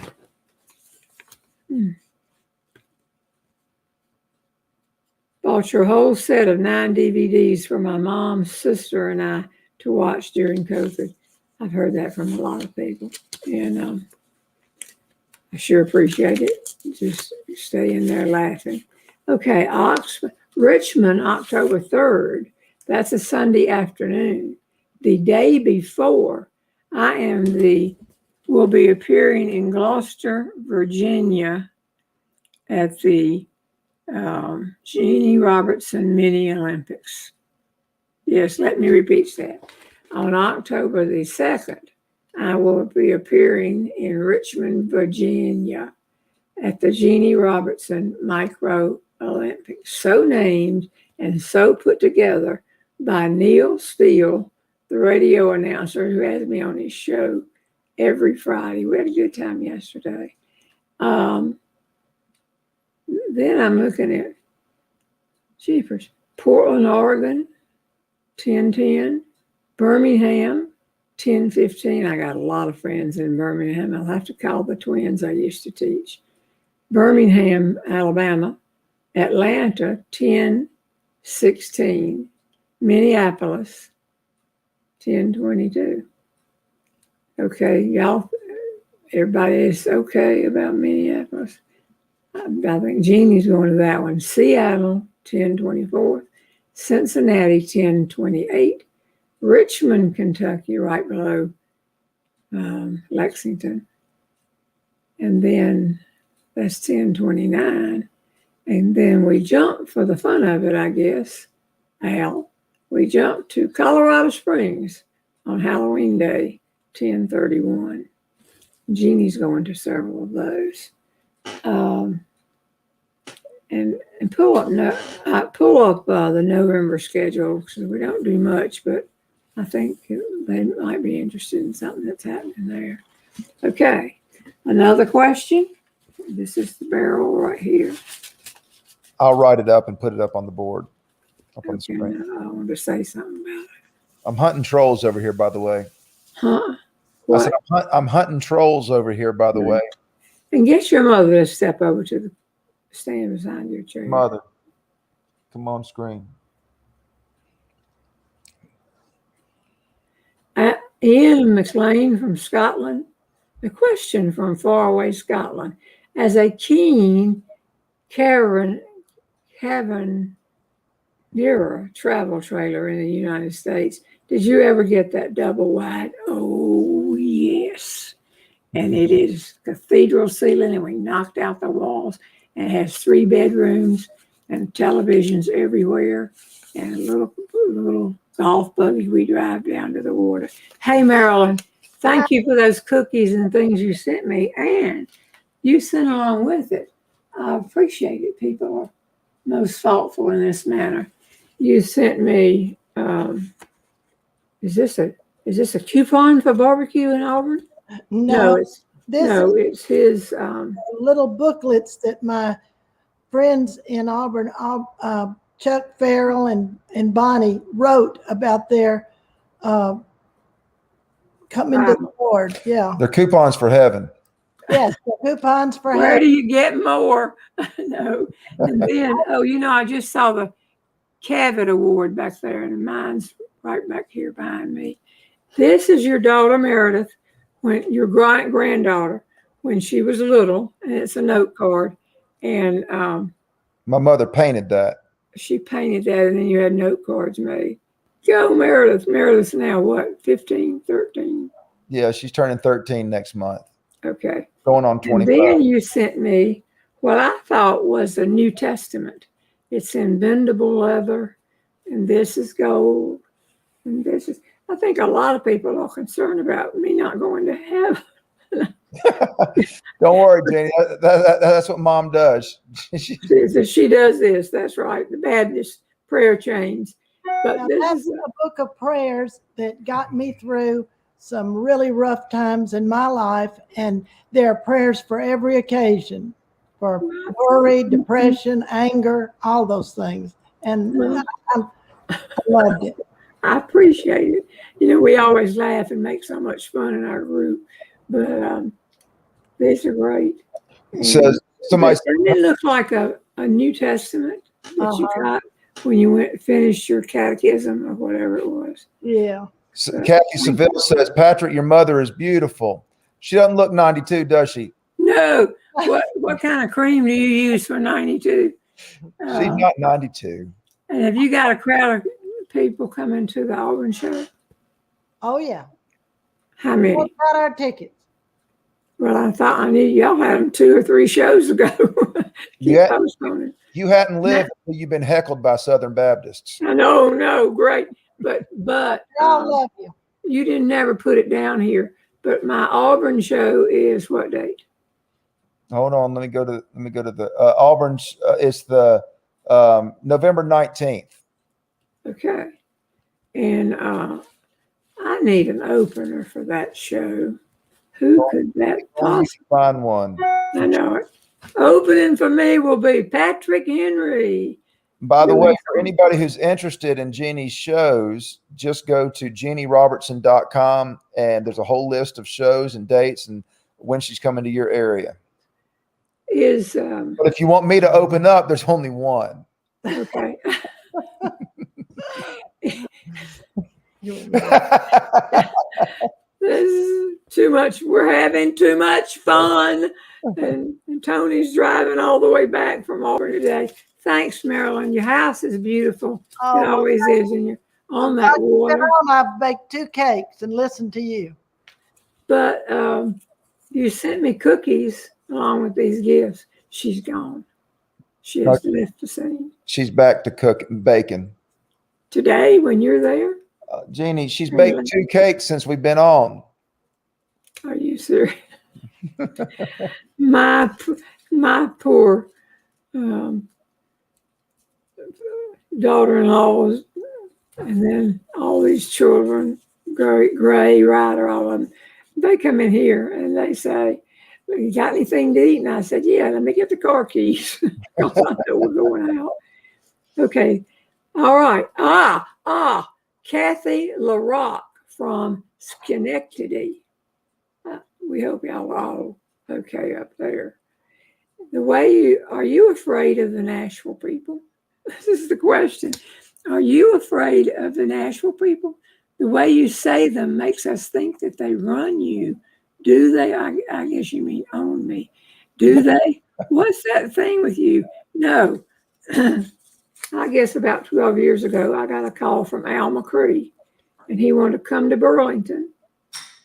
Bought your whole set of 9 DVDs for my mom's sister and I to watch during COVID. I've heard that from a lot of people. And I sure appreciate it. Just stay in there laughing. Okay, Richmond, October 3rd. That's a Sunday afternoon. The day before, will be appearing in Gloucester, Virginia at the Jeanne Robertson Mini Olympics. Yes, let me repeat that. On October the 2nd, I will be appearing in Richmond, Virginia at the Jeanne Robertson Micro Olympics, so named and so put together by Neil Steele, the radio announcer who has me on his show every Friday. We had a good time yesterday. Then I'm looking at Jeepers. Portland, Oregon, 10:10. Birmingham, 10:15. I got a lot of friends in Birmingham. I'll have to call the twins I used to teach. Birmingham, Alabama. Atlanta, 10:16. Minneapolis, 10:22. Okay, y'all, everybody is okay about Minneapolis. I think Jeannie's going to that one. Seattle, 10:24. Cincinnati, 10:28. Richmond, Kentucky, right below Lexington. And then that's 10:29. And then we jump for the fun of it, I guess, Al. We jump to Colorado Springs on Halloween Day, 10:31. Jeannie's going to several of those. And pull up the November schedule because we don't do much, but I think they might be interested in something that's happening there. Okay, another question. This is the barrel right here. I'll write it up and put it up on the board, up on the screen. I want to say something about it. I'm hunting trolls over here, by the way. Huh? What? I said I'm hunting trolls over here, by the way. And get your mother to step over to the stand beside your chair. Mother, come on screen. Ian McLean from Scotland. The question from faraway Scotland. As a keen caravan travel trailer in the United States, did you ever get that double wide? Oh, yes. And it is cathedral ceiling, and we knocked out the walls, and it has 3 bedrooms and televisions everywhere, and a little golf buggy we drive down to the water. Hey, Marilyn, thank you for those cookies and things you sent me, and you sent along with it. I appreciate it. People are most thoughtful in this manner. You sent me, is this a coupon for barbecue in Auburn? No, it's his little booklets that my friends in Auburn, Chuck Farrell and Bonnie wrote about their coming to the Lord. Yeah, They're coupons for heaven. Yes, the coupons for Where heaven. do you get more? No. And then, I just saw the Cavett Award back there, and mine's right back here behind me. This is your daughter, Meredith, when your granddaughter, when she was little, and it's a note card. And My mother painted that. she painted that, and then you had note cards made. Go, Meredith. Meredith's now what, 15, 13? Yeah, she's turning 13 next month. Okay. going on And 25. then you sent me what I thought was a New Testament. It's in bendable leather, and this is gold, and this is. I think a lot of people are concerned about me not going to heaven. Don't worry, Jenny. That's what Mom does. She does this. That's right. The Baptist prayer chains. But Now, this that's is a book of prayers that got me through some really rough times in my life. And there are prayers for every occasion, for worry, depression, anger, all those things. And I loved it. I appreciate it. You know, we always laugh and make so much fun in our group, but these are great. So somebody, Doesn't it look like a New Testament that you got when you finished your catechism or whatever it was? Yeah. Kathy Seville says, Patrick, your mother is beautiful. She doesn't look 92, does she? No. What kind of cream do you use for 92? She's not 92. And have you got a crowd of people coming to the Auburn show? Oh, yeah. How many? We got our tickets. Well, I thought I knew y'all had them 2 or 3 shows ago. You hadn't lived until you've been heckled by Southern Baptists. I know, no, great. But I love you. You didn't never put it down here. But my Auburn show is what date? Hold on, let me go to the Auburn's. It's the November 19th. Okay, and I need an opener for that show. Who could that possibly find one? I know it. Opening for me will be Patrick Henry. By the way, for anybody who's interested in Jeannie's shows, just go to JeannieRobertson.com, and there's a whole list of shows and dates and when she's coming to your area. But if you want me to open up, there's only one. Okay. This is too much. We're having too much fun. And Tony's driving all the way back from Auburn today. Thanks, Marilyn. Your house is beautiful. It always is. And you're on that water. I've baked 2 cakes and listened to you. But you sent me cookies along with these gifts. She's gone. She has left the scene. She's back to baking. Today, when you're there? Jeannie, she's baked 2 cakes since we've been on. Are you serious? my poor daughter-in-law, and then all these children, Gray, Ryder, all of them, they come in here and they say, you got anything to eat? And I said, yeah, let me get the car keys. Because I know we're going out. Okay. All right. Kathy LaRock from Schenectady. We hope y'all are all okay up there. Are you afraid of the Nashville people? This is the question. Are you afraid of the Nashville people? The way you say them makes us think that they run you. Do they? I guess you mean own me. Do they? What's that thing with you? No. I guess about 12 years ago, I got a call from Al McCree, and he wanted to come to Burlington,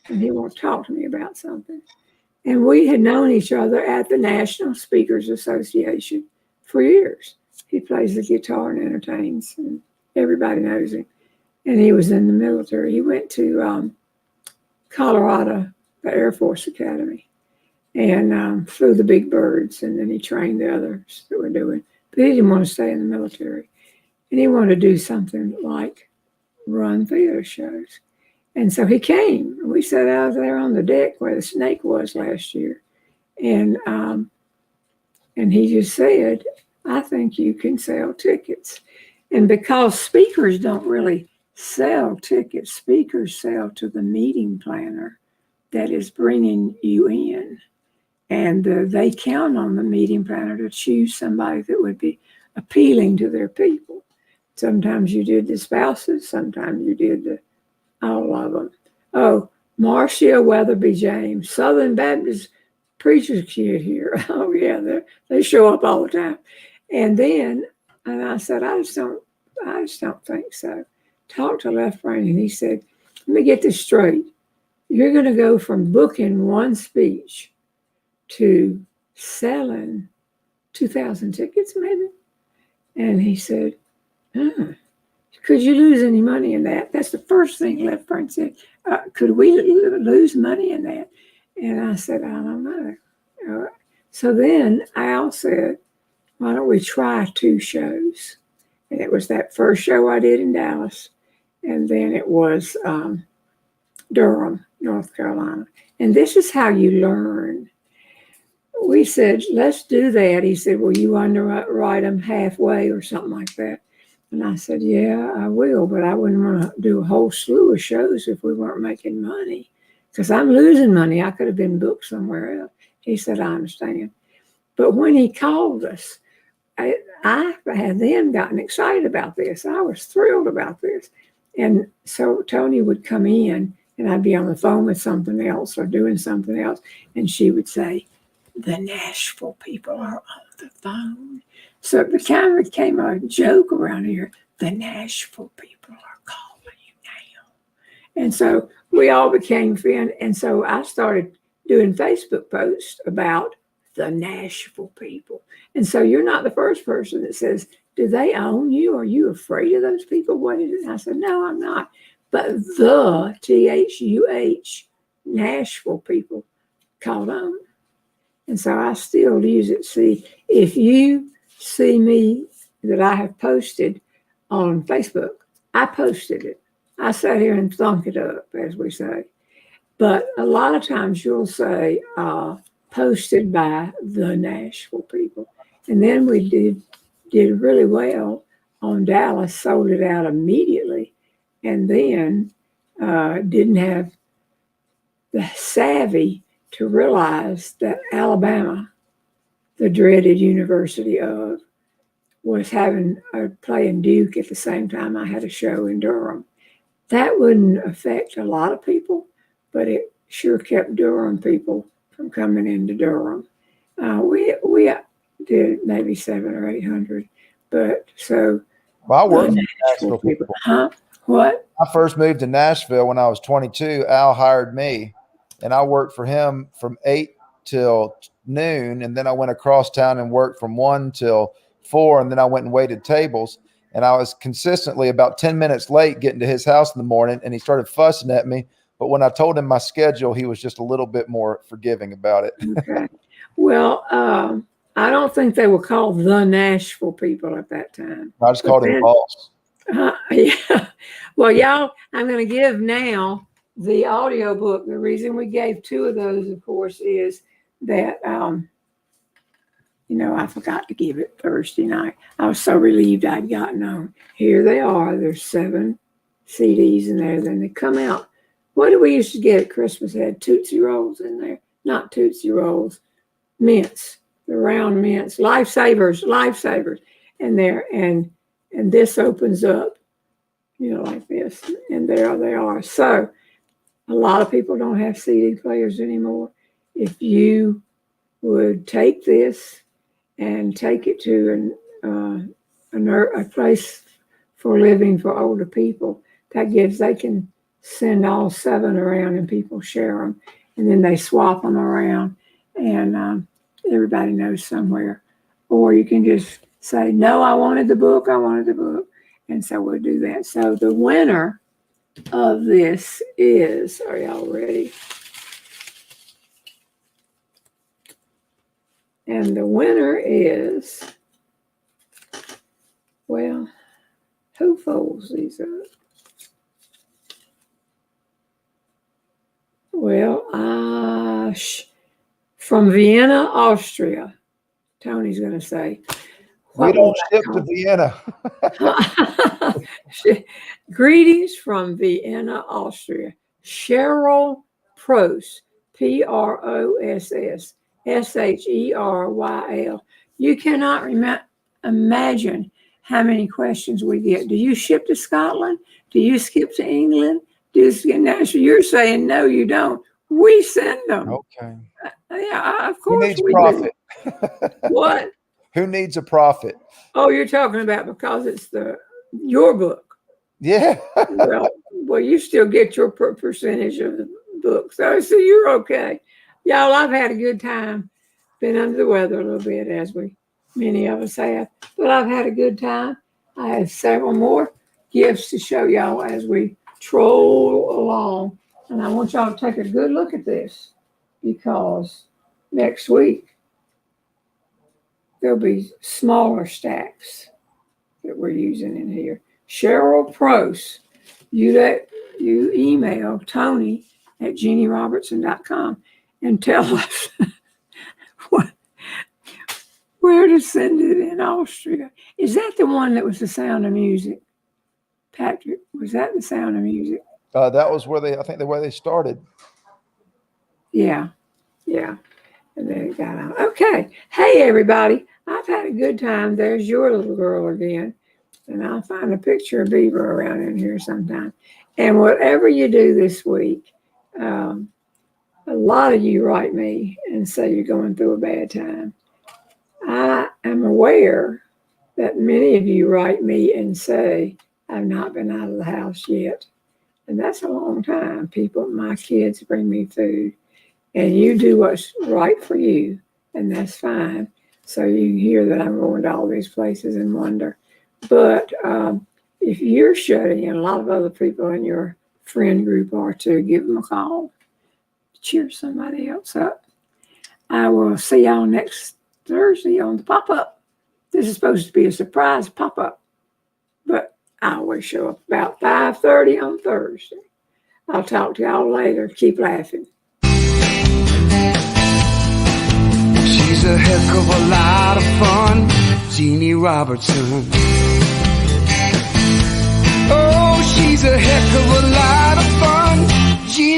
and he wanted to talk to me about something. And we had known each other at the National Speakers Association for years. He plays the guitar and entertains, and everybody knows him. And he was in the military. He went to Colorado, the Air Force Academy, and flew the big birds, and then he trained the others that were doing. But he didn't want to stay in the military. And he wanted to do something like run theater shows. And so he came. We sat out there on the deck where the snake was last year. And he just said, I think you can sell tickets. And because speakers don't really sell tickets, speakers sell to the meeting planner that is bringing you in. And they count on the meeting planner to choose somebody that would be appealing to their people. Sometimes you did the spouses, sometimes you did all of them. Oh, Marcia Weatherby James, Southern Baptist preacher's kid here. Oh, yeah, they show up all the time. And I said, I just don't think so. Talked to Left Brain, and he said, let me get this straight. You're going to go from booking one speech to selling 2,000 tickets, maybe. And he said, could you lose any money in that? That's the first thing Left Brain said. Could we lose money in that? And I said, I don't know. So then Al said, why don't we try 2 shows? And it was that first show I did in Dallas. And then it was Durham, North Carolina. And this is how you learn. We said, let's do that. He said, well, you underwrite them halfway or something like that. And I said, yeah, I will, but I wouldn't want to do a whole slew of shows if we weren't making money, because I'm losing money. I could have been booked somewhere else. He said, I understand. But when he called us, I had then gotten excited about this. I was thrilled about this. And so Tony would come in and I'd be on the phone with something else or doing something else. And she would say, the Nashville people are on the phone. So it kind of became a joke around here. The Nashville people are calling you now. And so we all became friends. And so I started doing Facebook posts about the Nashville people. And so you're not the first person that says, do they own you? Are you afraid of those people? What is it? And I said, no, I'm not. But the THUH Nashville people called on. And so I still use it. See, if you see me that I have posted on Facebook, I posted it. I sat here and thunk it up, as we say. But a lot of times you'll say, posted by the Nashville people. And then we did really well on Dallas, sold it out immediately, and then didn't have the savvy to realize that Alabama, the dreaded University of, was playing Duke at the same time I had a show in Durham. That wouldn't affect a lot of people, but it sure kept Durham people from coming into Durham. We did maybe 700 or 800, but so. Well, I worked for Nashville people. Huh? What? I first moved to Nashville when I was 22. Al hired me, and I worked for him from 8 till noon, and then I went across town and worked from 1 till 4, and then I went and waited tables. And I was consistently about 10 minutes late getting to his house in the morning, and he started fussing at me. But when I told him my schedule, he was just a little bit more forgiving about it. Okay. Well, I don't think they were called the Nashville people at that time. I just called him boss. Yeah. Well, y'all, I'm going to give now the audio book. The reason we gave 2 of those, of course, is that, I forgot to give it Thursday night. I was so relieved I'd gotten on. Here they are. There's 7 CDs in there. Then they come out. What did we used to get at Christmas? It had Tootsie Rolls in there. Not Tootsie Rolls. Mints. The round mints. Lifesavers in there. And this opens up, like this. And there they are. So a lot of people don't have CD players anymore. If you would take this and take it to a place for living for older people, they can send all 7 around and people share them. And then they swap them around and everybody knows somewhere. Or you can just say, no, I wanted the book. And so we'll do that. So the winner of this is, are y'all ready? And the winner is, well, who folds these up? Well, from Vienna, Austria. Tony's going to say. We don't ship to Vienna. Greetings from Vienna, Austria. Cheryl Pross, Pross, SherYL. You cannot imagine how many questions we get. Do you ship to Scotland? Do you skip to England? You're saying no, you don't. We send them. Okay. Yeah, of course. Who needs profit? What? Who needs a profit? Oh, you're talking about because it's your book. Yeah. well, you still get your percentage of the book. So you're okay. Y'all, I've had a good time. been under the weather a little bit, as many of us have. But I've had a good time. I have several more gifts to show y'all as we troll along. And I want y'all to take a good look at this, because next week there'll be smaller stacks that we're using in here. Cheryl Prost, you email Tony at JeannieRobertson.com and tell us where to send it in Austria. Is that the one that was The Sound of Music? Patrick, was that The Sound of Music? That was where where they started. Yeah. And then it got out. Okay. Hey, everybody. I've had a good time. There's your little girl again. And I'll find a picture of Beaver around in here sometime. And whatever you do this week, a lot of you write me and say you're going through a bad time. I am aware that many of you write me and say, I've not been out of the house yet. And that's a long time. My kids bring me food. And you do what's right for you. And that's fine. So you hear that I'm going to all these places and wonder. But if you're shutting in, a lot of other people in your friend group are too, give them a call. Cheer somebody else up. I will see y'all next Thursday on the pop-up. This is supposed to be a surprise pop-up, but I always show up about 5:30 on Thursday. I'll talk to y'all later. Keep laughing. She's a heck of a lot of fun, Jeannie Robertson. Oh, she's a heck of a lot of fun, Jeannie.